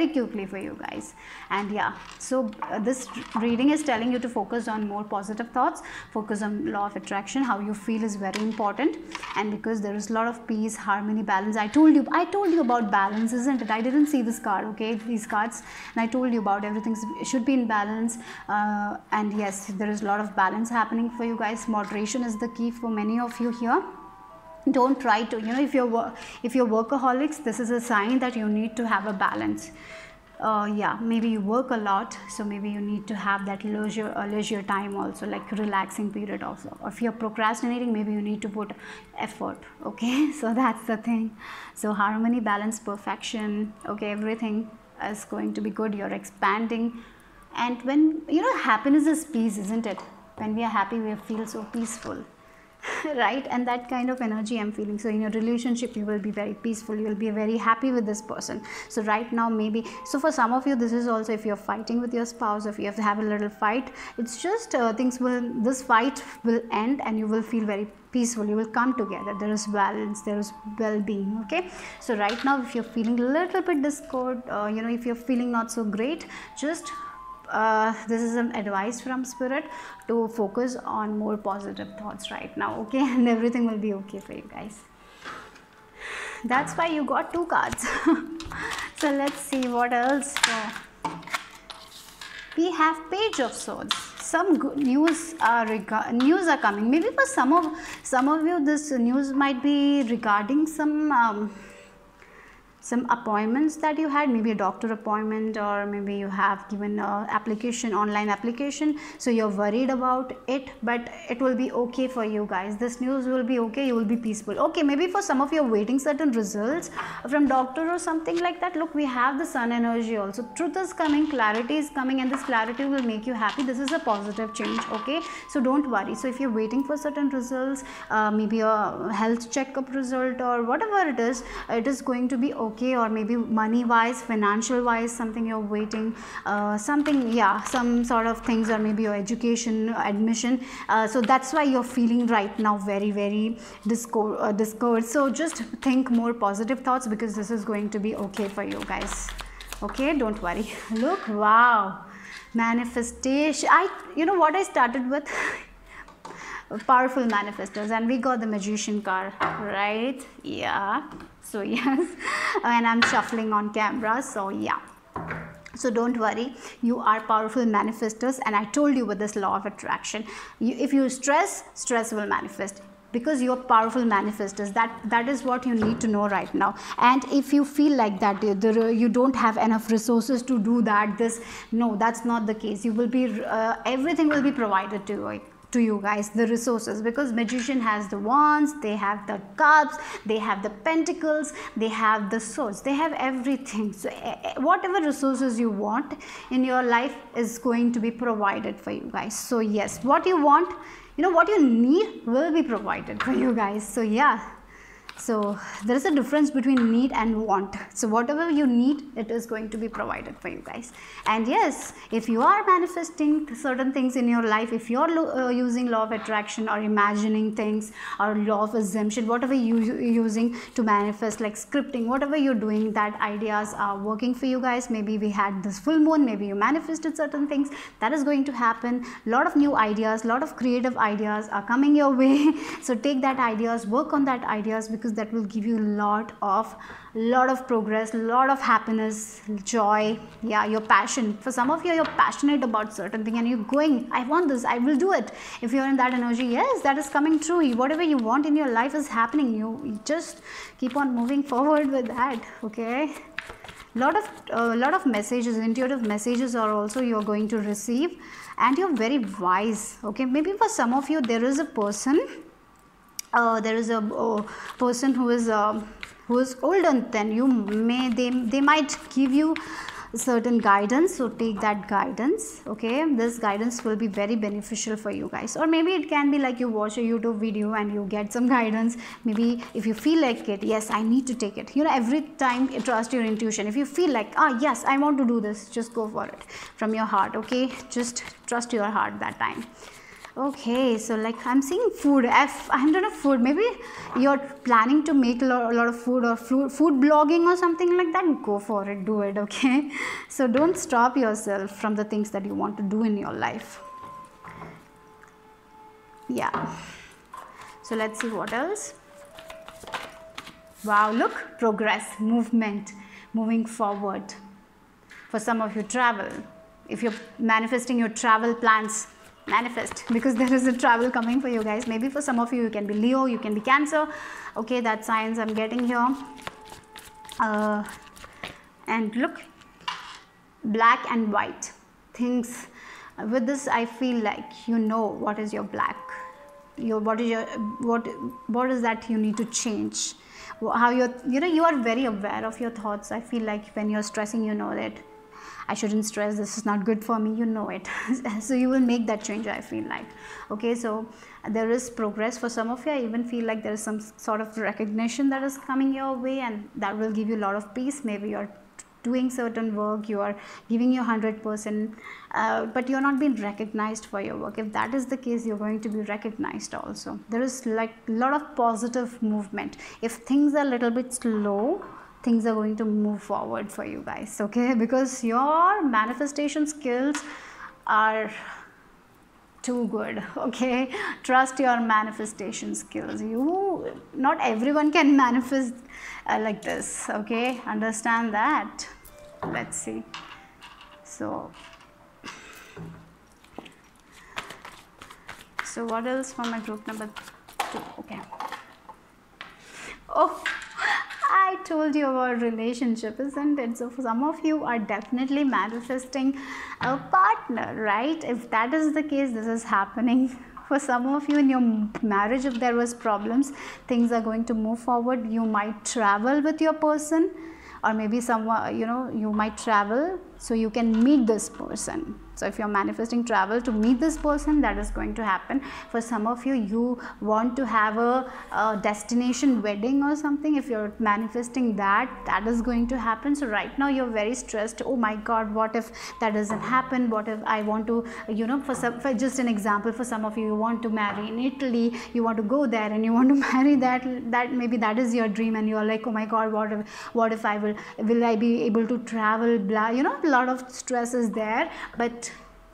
quickly for you guys. And yeah, so this reading is telling you to focus on more positive thoughts, focus on law of attraction. How you feel is very important, and because there is a lot of peace, harmony, balance. I told you about balance, isn't it? I didn't see this card, okay, these cards, and I told you about everything should be in balance. And yes, there is a lot of balance happening for you guys. Moderation is the key for many of you here. Don't try to, you know, if you're workaholics, this is a sign that you need to have a balance. Yeah, maybe you work a lot, so maybe you need to have that leisure time also, like relaxing period also. Or if you're procrastinating, maybe you need to put effort. Okay, so that's the thing. So harmony, balance, perfection. Okay, everything is going to be good. You're expanding, and when, you know, happiness is peace, isn't it? When we are happy, we feel so peaceful. right? And that kind of energy I'm feeling. So in your relationship you will be very peaceful, you will be very happy with this person. So right now maybe, so for some of you this is also, if you're fighting with your spouse, if you have to have a little fight, it's just this fight will end and you will feel very peaceful, you will come together, there is balance, there is well-being. Okay, so right now if you're feeling a little bit discord, if you're feeling not so great, just this is some advice from spirit to focus on more positive thoughts right now. Okay, and everything will be okay for you guys. That's why you got 2 cards. So let's see what else. We have Page of Swords. Some good news are coming. Maybe for some of you this news might be regarding some appointments that you had, maybe a doctor appointment, or maybe you have given an online application, so you're worried about it, but it will be okay for you guys. This news will be okay, you will be peaceful. Okay, maybe for some of you are waiting certain results from doctor or something like that. Look, we have the sun energy also. Truth is coming, clarity is coming, and this clarity will make you happy. This is a positive change. Okay, so don't worry. So if you're waiting for certain results, maybe a health checkup result or whatever it is going to be okay. Or maybe money wise, financial wise, something you're waiting, some sort of things, or maybe your education admission, so that's why you're feeling right now very, very discord. So just think more positive thoughts, because this is going to be okay for you guys. Okay, don't worry. Look, wow, manifestation. What I started with powerful manifestors, and we got the Magician card, right? Yeah, so yes, and I'm shuffling on camera, so yeah. So don't worry, you are powerful manifestors, and I told you with this law of attraction, if you stress will manifest, because you're powerful manifestors. That is what you need to know right now. And if you feel like that you don't have enough resources to do that, no, that's not the case. You will be everything will be provided to you guys, the resources, because Magician has the wands, they have the cups, they have the pentacles, they have the swords, they have everything. So whatever resources you want in your life is going to be provided for you guys. So yes, what you want, what you need will be provided for you guys. So yeah, so there is a difference between need and want. So whatever you need, it is going to be provided for you guys. And yes, if you are manifesting certain things in your life, if you're using law of attraction or imagining things, or law of assumption, whatever you're using to manifest, like scripting, whatever you're doing, that ideas are working for you guys. Maybe we had this full moon, maybe you manifested certain things, that is going to happen. Lot of new ideas, lot of creative ideas are coming your way. So take that ideas, work on that ideas, because that will give you a lot of progress, lot of happiness, joy. Yeah, your passion. For some of you, you're passionate about certain thing, and you're going, I want this, I will do it. If you're in that energy, yes, that is coming true. Whatever you want in your life is happening. You just keep on moving forward with that. Okay, lot of messages, intuitive messages are also you're going to receive, and you're very wise. Okay, maybe for some of you there is a person who is older than you. They might give you certain guidance, so take that guidance. Okay, this guidance will be very beneficial for you guys. Or maybe it can be like you watch a YouTube video and you get some guidance. Maybe if you feel like it, yes, I need to take it. Every time you trust your intuition. If you feel like, yes, I want to do this, just go for it from your heart. Okay, just trust your heart that time. Okay, so like I'm seeing food. I'm done of food. Maybe you're planning to make a lot of food, or food blogging or something like that. Go for it, do it. Okay, so don't stop yourself from the things that you want to do in your life. Yeah, so let's see what else. Wow, look, progress, movement, moving forward. For some of you, travel. If you're manifesting your travel plans, manifest, because there is a travel coming for you guys. Maybe for some of you, you can be Leo, you can be Cancer. Okay, that's signs I'm getting here. And look, black and white things. With this, I feel like what is your black, what is that you need to change. How you are very aware of your thoughts. I feel like when you're stressing, that I shouldn't stress, this is not good for me, you know it. So you will make that change, I feel like. Okay, so there is progress for some of you. I even feel like there is some sort of recognition that is coming your way, and that will give you a lot of peace. Maybe you're doing certain work, you are giving your 100%, but you're not being recognized for your work. If that is the case, you're going to be recognized also. There is like a lot of positive movement. If things are a little bit slow, things are going to move forward for you guys, okay? Because your manifestation skills are too good, okay? Trust your manifestation skills. Not everyone can manifest like this, okay? Understand that. Let's see. So what else for my group number 2? Okay. Oh, I told you about relationship, isn't it? So for some of you are definitely manifesting a partner, right? If that is the case, this is happening. For some of you in your marriage, if there was problems, things are going to move forward. You might travel with your person, or maybe someone, you might travel so you can meet this person. So if you're manifesting travel to meet this person, that is going to happen. For some of you, you want to have a destination wedding or something. If you're manifesting that, that is going to happen. So right now you're very stressed. Oh my God, what if that doesn't happen? What if I want to, for just an example, for some of you, you want to marry in Italy, you want to go there and you want to marry that maybe that is your dream, and you're like, oh my God, what if I will I be able to travel, blah, a lot of stress is there, but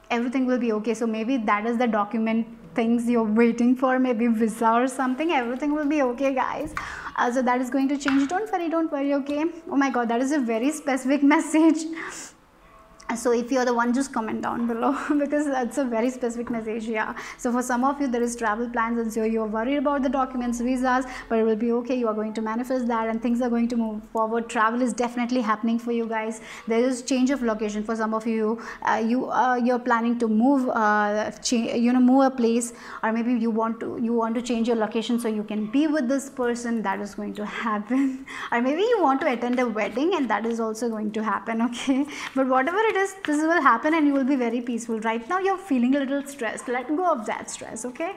everything will be okay. So maybe that is the document things you're waiting for, maybe visa or something. Everything will be okay, guys. So that is going to change. Don't worry, okay? Oh my God, that is a very specific message. So if you're the one, just comment down below because that's a very specific message. Yeah, so for some of you there is travel plans, and so you're worried about the documents, visas, but it will be okay. You are going to manifest that and things are going to move forward. Travel is definitely happening for you guys. There is change of location for some of you. You're planning to move move a place, or maybe you want to change your location so you can be with this person. That is going to happen. Or maybe you want to attend a wedding, and that is also going to happen, okay? But whatever it is, this will happen and you will be very peaceful. Right now you're feeling a little stressed. Let go of that stress, okay?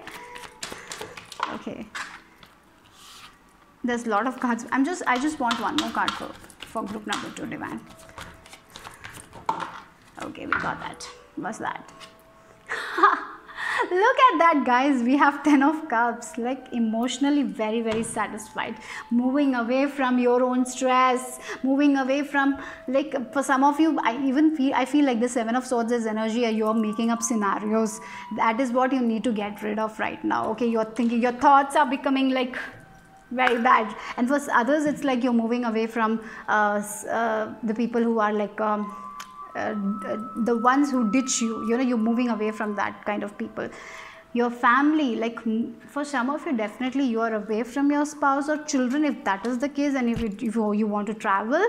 Okay, there's a lot of cards. I just want one more card for group number 2, Divine. Okay, we got that. What's that? Look at that, guys. We have 10 of Cups, like emotionally very, very satisfied, moving away from your own stress, moving away from, like, for some of you, I feel like the 7 of Swords is energy, and you're making up scenarios. That is what you need to get rid of right now, okay? You're thinking, your thoughts are becoming like very bad, and for others it's like you're moving away from the people who are like the ones who ditch you, you're moving away from that kind of people. Your family, like for some of you, definitely you are away from your spouse or children. If that is the case, and if you want to travel,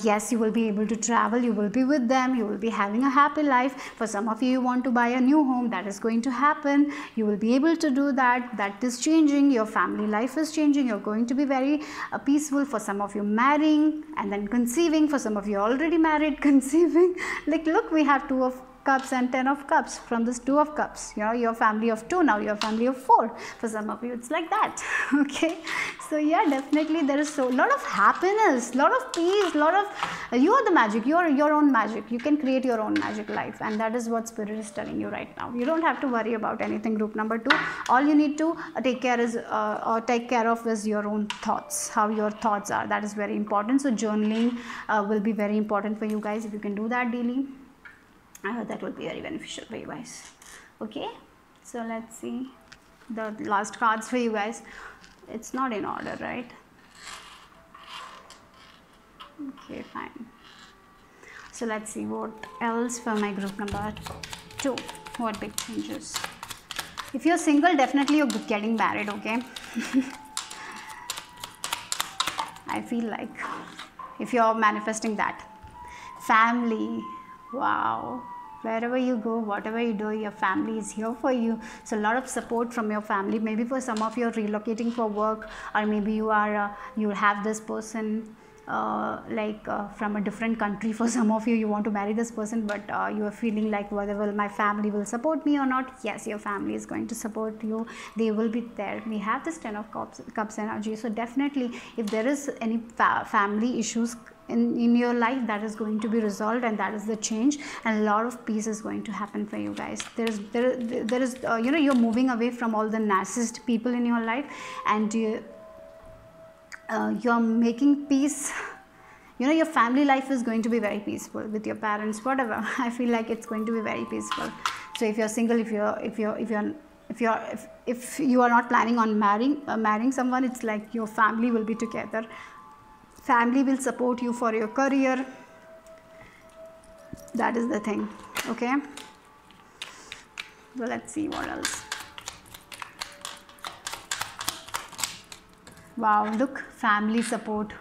yes, you will be able to travel. You will be with them. You will be having a happy life. For some of you, you want to buy a new home. That is going to happen. You will be able to do that. That is changing. Your family life is changing. You're going to be very peaceful. For some of you, marrying and then conceiving. For some of you, already married, conceiving. Like, look, we have 2 of Cups and 10 of Cups from this 2 of Cups. Your family of 2, now your family of 4. For some of you, it's like that. Okay, so yeah, definitely there is a lot of happiness, lot of peace, lot of you are the magic. You are your own magic. You can create your own magic life, and that is what Spirit is telling you right now. You don't have to worry about anything. Group number 2, all you need to take care of is your own thoughts, how your thoughts are. That is very important. So journaling will be very important for you guys. If you can do that daily, that will be very beneficial for you guys. Okay, so let's see the last cards for you guys. It's not in order, right? Okay, fine. So let's see what else for my group number 2. What big changes? If you're single, definitely you're getting married, okay? I feel like if you're manifesting that. Family, wow, wherever you go, whatever you do, your family is here for you. So a lot of support from your family. Maybe for some of you are relocating for work, or maybe you have this person from a different country. For some of you, you want to marry this person, but you are feeling like, whether will my family will support me or not. Yes, your family is going to support you. They will be there. We have this 10 of cups energy. So definitely, if there is any family issues in your life, that is going to be resolved, and that is the change, and a lot of peace is going to happen for you guys. There is you're moving away from all the narcissist people in your life, and you're making peace. Your family life is going to be very peaceful with your parents, whatever. I feel like it's going to be very peaceful. So if you're single, if you are not planning on marrying someone, it's like your family will be together. Family will support you for your career. That is the thing. Okay, so let's see what else. Wow, look, family support.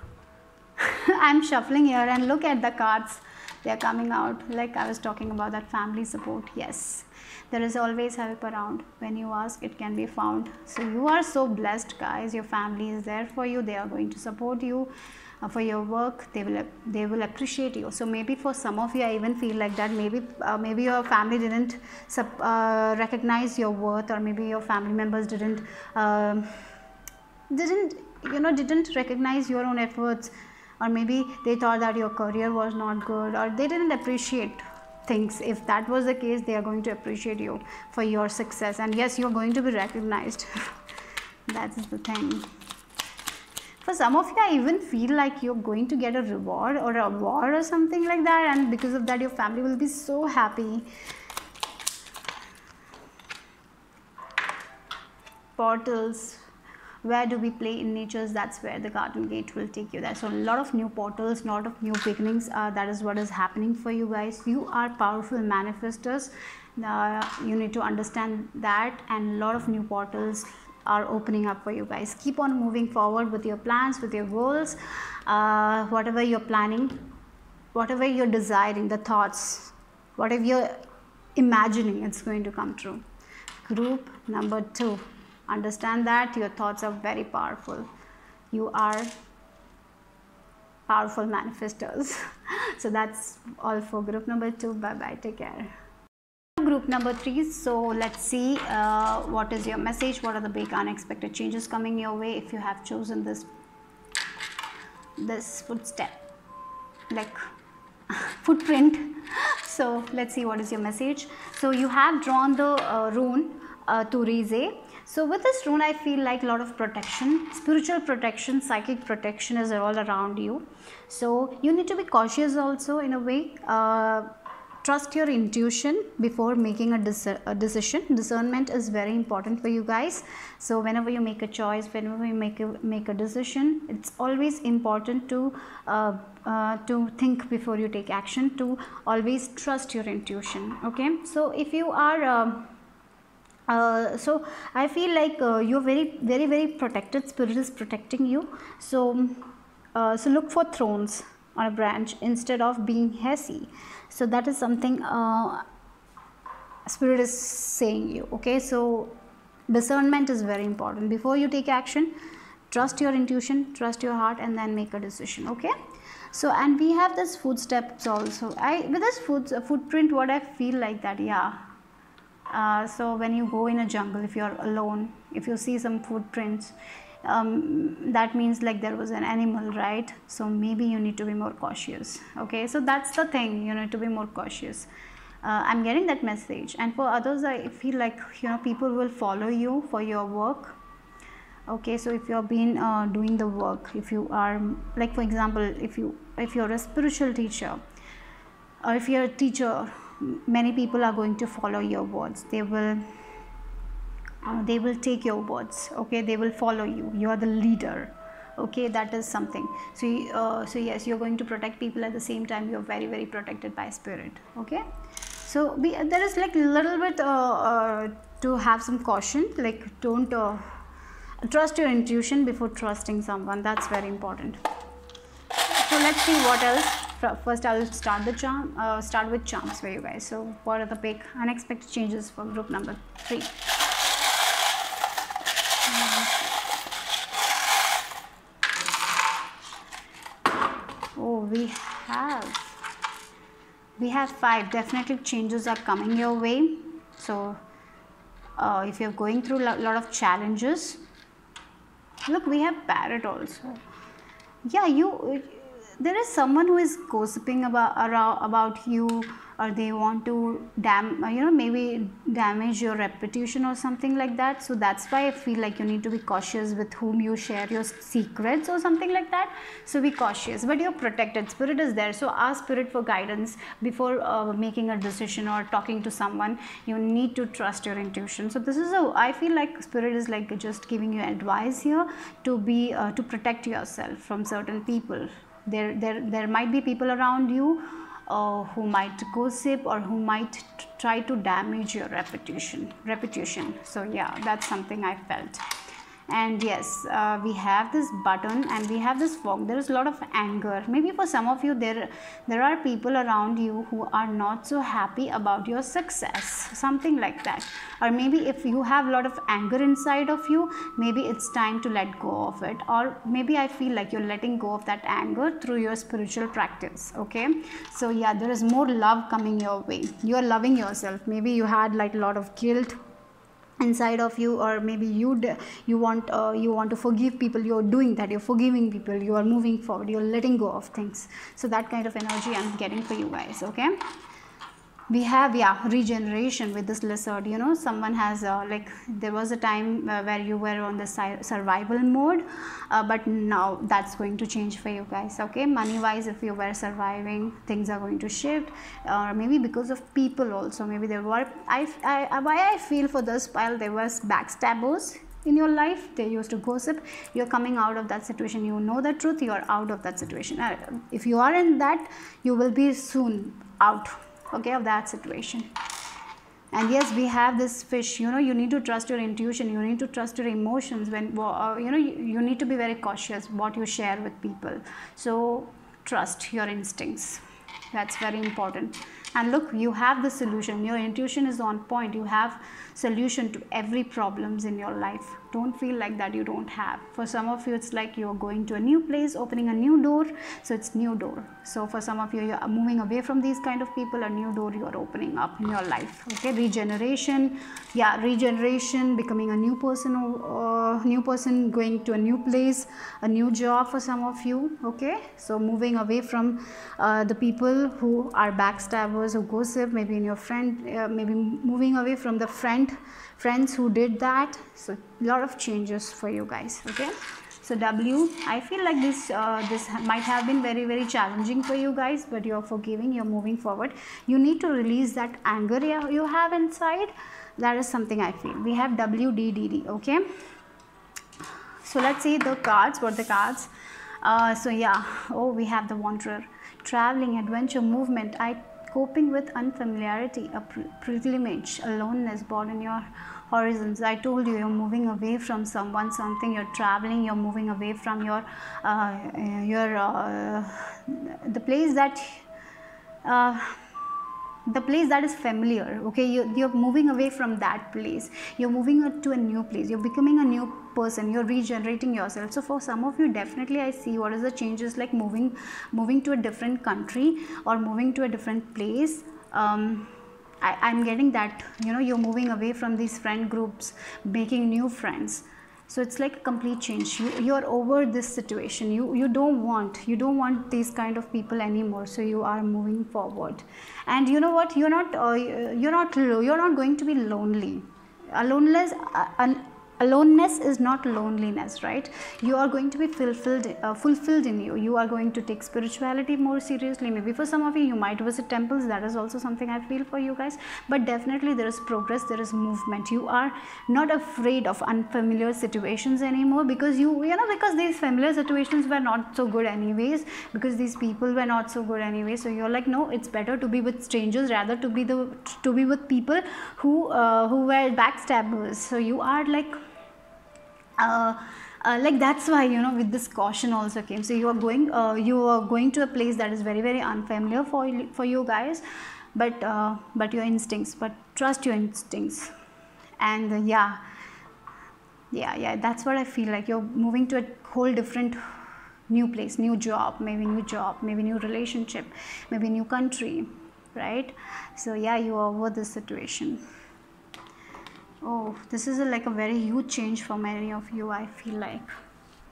I'm shuffling here and look at the cards. They are coming out. Like I was talking about that family support. Yes, there is always help around. When you ask, it can be found. So you are so blessed, guys. Your family is there for you. They are going to support you for your work. They will appreciate you. So maybe for some of you, I even feel like that maybe your family didn't recognize your worth, or maybe your family members didn't recognize your own efforts, or maybe they thought that your career was not good, or they didn't appreciate things. If that was the case, they are going to appreciate you for your success, and yes, you are going to be recognized. That is the thing. For some of you, I even feel like you're going to get a reward or an award or something like that, and because of that, your family will be so happy. Portals. Where do we play in natures? That's where the garden gate will take you there. So a lot of new portals, lot of new beginnings. That is what is happening for you guys. You are powerful manifestors. You need to understand that, and a lot of new portals are opening up for you guys. Keep on moving forward with your plans, with your goals, whatever you're planning, whatever you're desiring, the thoughts, whatever you're imagining, it's going to come true. Group number 2. Understand that your thoughts are very powerful. You are powerful manifestors. So that's all for group number 2. Bye bye. Take care. Group number 3. So let's see what is your message. What are the big unexpected changes coming your way if you have chosen this footstep, like footprint. So let's see what is your message. So you have drawn the rune Turize. So with this rune, I feel like a lot of protection, spiritual protection, psychic protection is all around you. So you need to be cautious also in a way. Trust your intuition before making a decision. Discernment is very important for you guys. So whenever you make a choice, whenever you make a decision, it's always important to think before you take action, to always trust your intuition. Okay, so if you are so I feel like you're very protected. Spirit is protecting you. So so look for thrones on a branch instead of being hasty. So that is something Spirit is saying you. Okay, so discernment is very important. Before you take action, trust your intuition, trust your heart, and then make a decision. Okay, so and we have this footsteps also. With this footprint, what I feel like that, yeah. So when you go in a jungle, if you're alone, if you see some footprints, that means like there was an animal, right? So maybe you need to be more cautious. Okay, so that's the thing, you need to be more cautious. I'm getting that message. And for others, I feel like, people will follow you for your work. Okay, so if you have been doing the work, if you are, like for example, if you're a spiritual teacher, or if you're a teacher, many people are going to follow your words. They will take your words. Okay, they will follow you. You are the leader. Okay, that is something. So yes, you're going to protect people. At the same time, you're very protected by Spirit. Okay, so there is like a little bit to have some caution, like don't trust your intuition before trusting someone. That's very important. So let's see what else. First, I will start with charms for you guys. So what are the big unexpected changes for group number 3? Oh, we have 5. Definitely changes are coming your way. So if you're going through a lot of challenges, look, we have Parrot also. Yeah, there is someone who is gossiping about you, or they want to maybe damage your reputation or something like that. So that's why I feel like you need to be cautious with whom you share your secrets or something like that. So be cautious, but you're protected. Spirit is there, so ask Spirit for guidance before making a decision or talking to someone. You need to trust your intuition. So this is I feel like Spirit is like just giving you advice here to be to protect yourself from certain people. There might be people around you who might gossip or who might try to damage your reputation. So yeah, that's something I felt. And yes, we have this button and we have this fog. There is a lot of anger. Maybe for some of you there are people around you who are not so happy about your success, something like that. Or maybe if you have a lot of anger inside of you, maybe it's time to let go of it. Or maybe I feel like you're letting go of that anger through your spiritual practice. Okay, so yeah, there is more love coming your way. You are loving yourself. Maybe you had like a lot of guilt inside of you, or maybe you want to forgive people. You're doing that, you're forgiving people, you are moving forward, you're letting go of things. So that kind of energy I'm getting for you guys. Okay, we have regeneration with this lizard. Someone has like there was a time where you were on the survival mode, but now that's going to change for you guys. Okay, money wise, if you were surviving, things are going to shift, or maybe because of people also. Maybe there were why I feel for this pile, there was backstabbers in your life. They used to gossip. You're coming out of that situation. You know the truth. You are out of that situation. If you are in that, you will be soon out, okay, of that situation. And yes, we have this fish. You need to trust your intuition. You need to trust your emotions. When you need to be very cautious what you share with people. So trust your instincts. That's very important. And look, you have the solution. Your intuition is on point. You have solution to every problems in your life. Don't feel like that you don't have. For some of you, it's like you're going to a new place, opening a new door. So it's new door. So for some of you, you're moving away from these kind of people. A new door you're opening up in your life. Okay, regeneration. Yeah, regeneration, becoming a new person, going to a new place, a new job for some of you. Okay, so moving away from the people who are backstabbers, who gossip, maybe in your friend, maybe moving away from the friends who did that. So a lot of changes for you guys. Okay, so W, I feel like this might have been very, very challenging for you guys, but you're forgiving, you're moving forward. You need to release that anger you have inside. That is something I feel. We have WDDD. Okay, so let's see the cards. What the cards? So yeah, we have the Wanderer. Traveling, adventure, movement, coping with unfamiliarity, a pilgrimage, aloneness, broaden your horizons. I told you, you're moving away from someone, something. You're traveling, you're moving away from the place that is familiar. Okay, you're moving away from that place. You're moving to a new place. You're becoming a new person. You're regenerating yourself. So for some of you, definitely I see what is the changes, like moving to a different country or moving to a different place. I'm getting that, you're moving away from these friend groups, making new friends. So it's like a complete change. You're over this situation. You don't want these kind of people anymore. So you are moving forward. And you know what? You're not going to be lonely. Aloneness is not loneliness, right? You are going to be fulfilled in you. You are going to take spirituality more seriously. Maybe for some of you, you might visit temples. That is also something I feel for you guys. But definitely there is progress, there is movement. You are not afraid of unfamiliar situations anymore, because because these familiar situations were not so good anyways, because these people were not so good anyway. So you're like, no, it's better to be with strangers rather to be with people who were backstabbers. So you are like that's why with this caution also came. So you are going to a place that is very, very unfamiliar for you guys, but your instincts, but trust your instincts. And yeah, that's what I feel like. You're moving to a whole different new place, new job, maybe new relationship, maybe new country, right? So yeah, you are over this situation. Oh, this is like a very huge change for many of you, I feel like.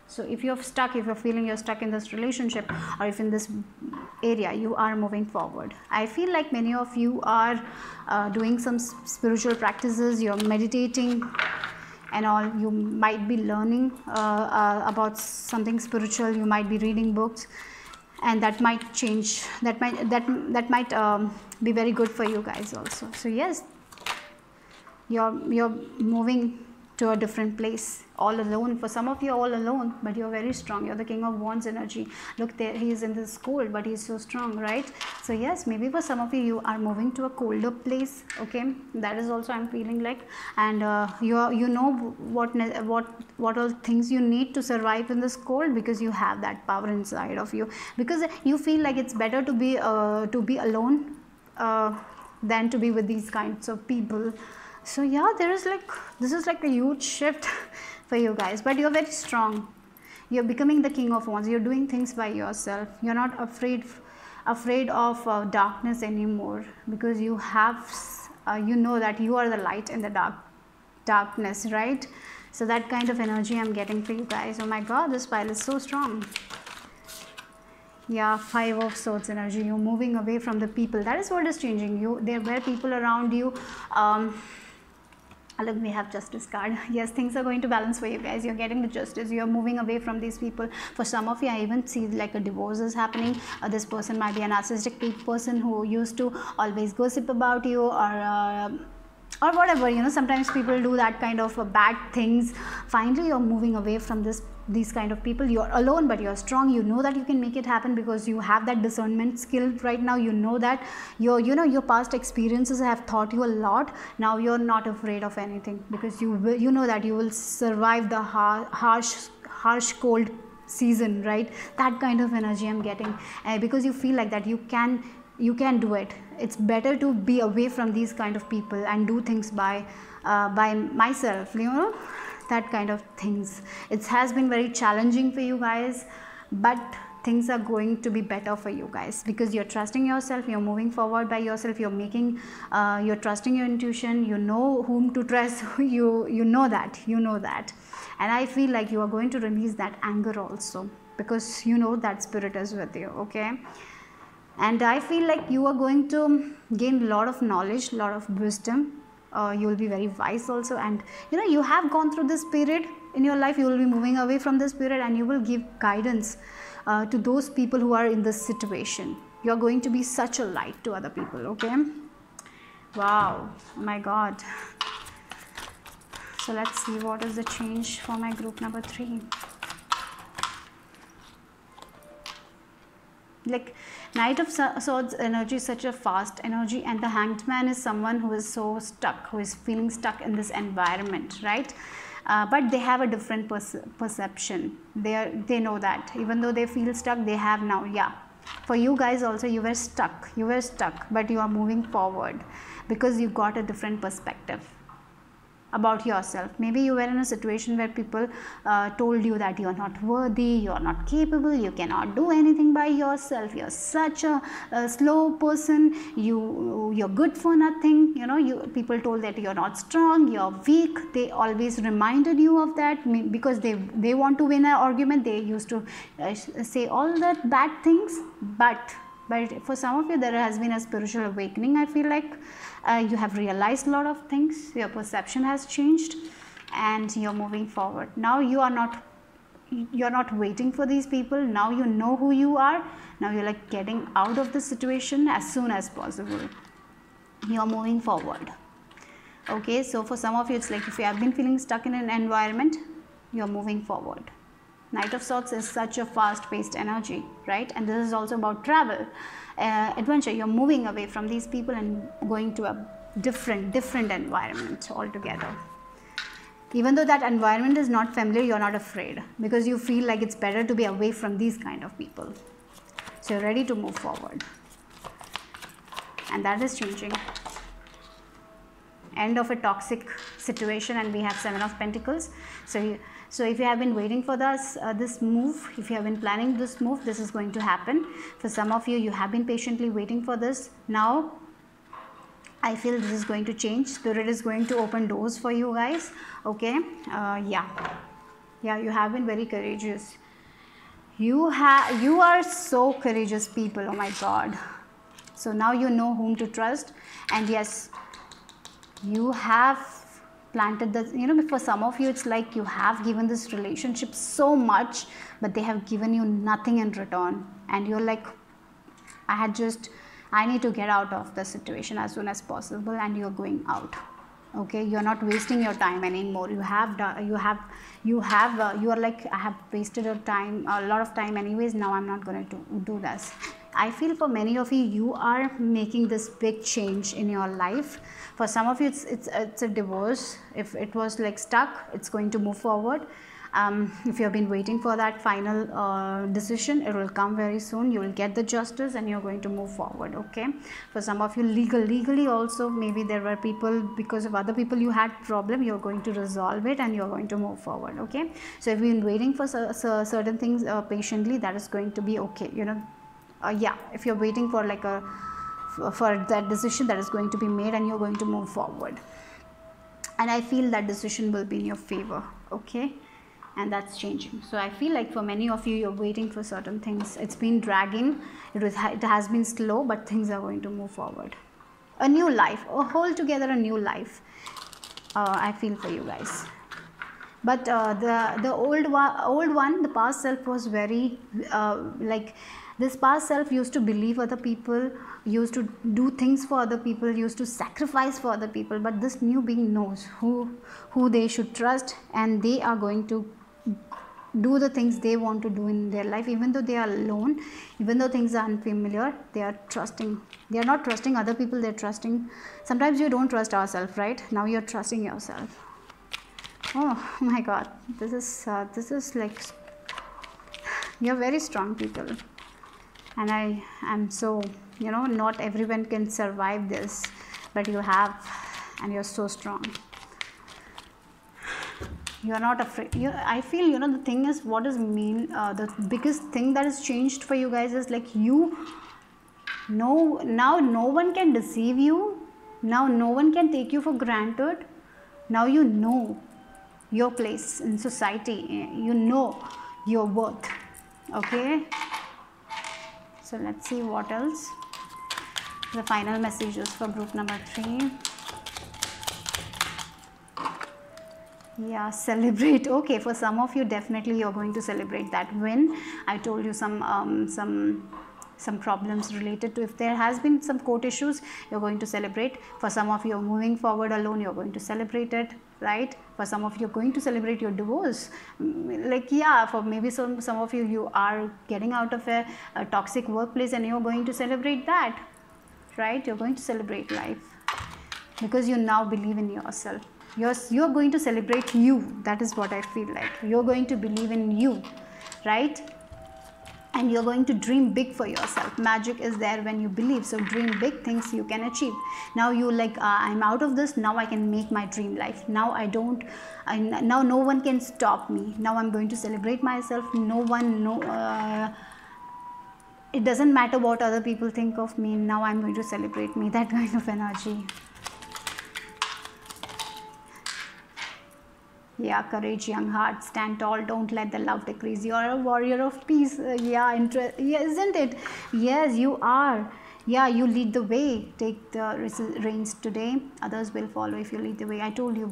So if you're stuck, if you're feeling you're stuck in this relationship, or if in this area, you are moving forward. I feel like many of you are doing some spiritual practices, you're meditating and all. You might be learning about something spiritual, you might be reading books, and that might change, that might be very good for you guys also. So yes, you're moving to a different place all alone. For some of you, all alone, but you're very strong. You're the King of Wands energy. Look there, he is in this cold, but he's so strong, right? So yes, maybe for some of you, you are moving to a colder place. Okay, that is also I'm feeling like. And you know what all things you need to survive in this cold, because you have that power inside of you, because you feel like it's better to be alone than to be with these kinds of people. So yeah, this is like a huge shift for you guys, but you're very strong. You're becoming the King of Wands. You're doing things by yourself. You're not afraid of darkness anymore, because you have you know that you are the light in the darkness, right? So that kind of energy I'm getting for you guys. Oh my god, this pile is so strong. Yeah, 5 of Swords energy. You're moving away from the people. That is what is changing you. There were people around you. Look, we have Justice card. Yes, things are going to balance for you guys. You're getting the justice. You're moving away from these people. For some of you, I even see like a divorce is happening. This person might be a narcissistic person who used to always gossip about you, or whatever, you know. Sometimes people do that kind of bad things. Finally, you're moving away from these kind of people. You're alone, but you're strong. You know that you can make it happen, because you have that discernment skill right now. You know that your past experiences have taught you a lot. Now you're not afraid of anything, because you know that you will survive the harsh cold season, right? That kind of energy I'm getting, because you feel like that you can do it. It's better to be away from these kind of people and do things by myself, you know, that kind of things. It has been very challenging for you guys, but things are going to be better for you guys, because you're trusting yourself. You're moving forward by yourself. You're trusting your intuition. You know whom to trust. you know that, and I feel like you are going to release that anger also, because you know that spirit is with you. Okay. And I feel like you are going to gain a lot of knowledge, a lot of wisdom. You will be very wise also, and you know, you have gone through this period in your life. You will be moving away from this period, and you will give guidance to those people who are in this situation. You are going to be such a light to other people. Okay. Wow. Oh my god. So let's see what is the change for my group number 3. Like, Knight of Swords energy is such a fast energy, and the Hanged Man is someone who is so stuck, who is feeling stuck in this environment, right? But they have a different perception. They know that even though they feel stuck, they have now, yeah. For you guys also, you were stuck, but you are moving forward, because you got a different perspective about yourself. Maybe you were in a situation where people told you that you are not worthy, you are not capable, you cannot do anything by yourself, you're such a slow person, you're good for nothing, you know. People told that you're not strong, you're weak. They always reminded you of that, because they want to win an argument. They used to say all that bad things. But for some of you, there has been a spiritual awakening. I feel like you have realized a lot of things. Your perception has changed, and you're moving forward. Now you're not waiting for these people. Now you know who you are. Now you're like getting out of the situation as soon as possible. You're moving forward. Okay, so for some of you, it's like if you have been feeling stuck in an environment, you're moving forward. Knight of Swords is such a fast-paced energy, right? And this is also about travel, adventure. You're moving away from these people and going to a different environment altogether. Even though that environment is not familiar, you're not afraid, because you feel like it's better to be away from these kind of people. So you're ready to move forward, and that is changing. end of a toxic situation, and we have 7 of Pentacles. So if you have been waiting for this move, if you have been planning this move, this is going to happen. For some of you, you have been patiently waiting for this. Now I feel this is going to change. Spirit is going to open doors for you guys. Okay, yeah, you have been very courageous. You are so courageous people. Oh my God. So now you know whom to trust. And yes, you have planted the, for some of you, it's like you have given this relationship so much, but they have given you nothing in return. And you're like, I need to get out of the situation as soon as possible, and you're going out. Okay, you're not wasting your time anymore. You are like, I have wasted a lot of time anyways. Now I'm not going to do this. I feel for many of you, you are making this big change in your life. For some of you, it's a divorce. If it was like stuck, it's going to move forward. If you have been waiting for that final decision, it will come very soon. You will get the justice and you're going to move forward. Okay, for some of you, legally also, maybe there were people, because of other people you had problem, you're going to resolve it and you're going to move forward. Okay, so if you've been waiting for certain things patiently, that is going to be okay. Yeah, if you're waiting for like for that decision, that is going to be made and you're going to move forward. And I feel that decision will be in your favor. Okay, and that's changing. So I feel like for many of you, you're waiting for certain things. It's been dragging. It has been slow, but things are going to move forward. A new life, altogether a new life. I feel for you guys. But the old one, the past self was very like, this past self used to believe other people, used to do things for other people, used to sacrifice for other people. But this new being knows who they should trust, and they are going to do the things they want to do in their life, even though they are alone, even though things are unfamiliar. They are trusting. They are not trusting other people. They're trusting. Sometimes you don't trust ourselves, right? Now you're trusting yourself. Oh my God, this is like, you're very strong people. And I am so, not everyone can survive this, but you have, and you're so strong. You're not afraid. I feel, the thing is, what is the biggest thing that has changed for you guys is like, now no one can deceive you. Now no one can take you for granted. Now you know your place in society. You know your worth. Okay. So let's see what else. The final messages for group number 3. Yeah, celebrate. Okay, for some of you, definitely you're going to celebrate that win. I told you some problems related to, if there has been some court issues, you're going to celebrate. For some of you, you're moving forward alone, you're going to celebrate it, right? For some of you, you're going to celebrate your divorce. Like, yeah, for maybe some of you, you are getting out of a toxic workplace and you're going to celebrate that, right? You're going to celebrate life because you now believe in yourself. You're going to celebrate you. That is what I feel like. You're going to believe in you, right? And you're going to dream big for yourself. Magic is there when you believe. So dream big things you can achieve. Now you like, I'm out of this. Now I can make my dream life. Now now no one can stop me. Now I'm going to celebrate myself. It doesn't matter what other people think of me. Now I'm going to celebrate me. That kind of energy. Yeah, courage, young heart, stand tall, don't let the love decrease. You are a warrior of peace. Yeah, isn't it? Yes, you are. Yeah, you lead the way. Take the reins today. Others will follow if you lead the way. I told you,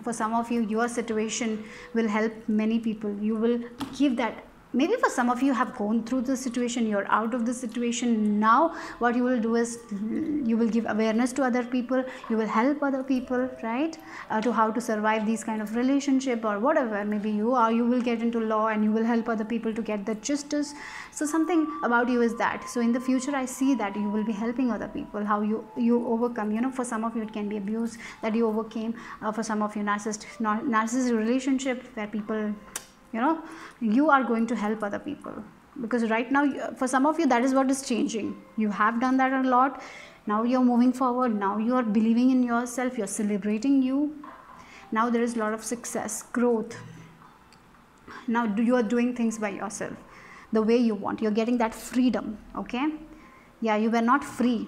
for some of you, your situation will help many people. You will give that. Maybe for some of you have gone through the situation, you're out of the situation. Now what you will do is you will give awareness to other people, you will help other people, right, to how to survive these kind of relationship or whatever. Maybe you will get into law and you will help other people to get the justice. So something about you is that. So in the future I see that you will be helping other people, how you overcome, for some of you it can be abuse that you overcame, for some of you narcissistic relationship where people, you are going to help other people. because right now for some of you that is what is changing. You have done that a lot, now you're moving forward, now you are believing in yourself, you're celebrating you. Now there is a lot of success, growth. Now you are doing things by yourself the way you want, you're getting that freedom. Okay, yeah, you were not free,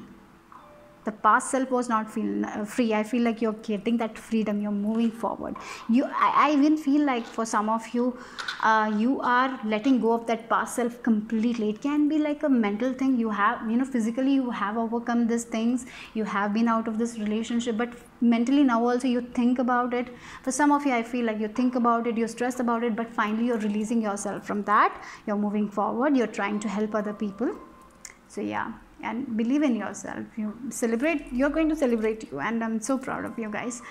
the past self was not free. I feel like you're getting that freedom, you're moving forward. I even feel like for some of you, you are letting go of that past self completely. It can be like a mental thing, you have, you know, physically you have overcome these things, you have been out of this relationship, but mentally now also you think about it. For some of you, I feel like you think about it, you're stressed about it, but finally you're releasing yourself from that, you're moving forward, you're trying to help other people. So yeah, and believe in yourself, you celebrate, you're going to celebrate you, and I'm so proud of you guys.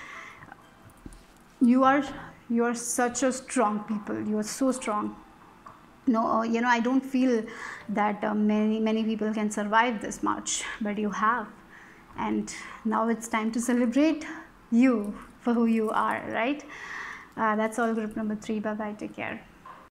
You are such a strong people, you are so strong. No, you know, I don't feel that many people can survive this much, but you have. And now it's time to celebrate you for who you are, right? That's all, group number 3. Bye bye, take care.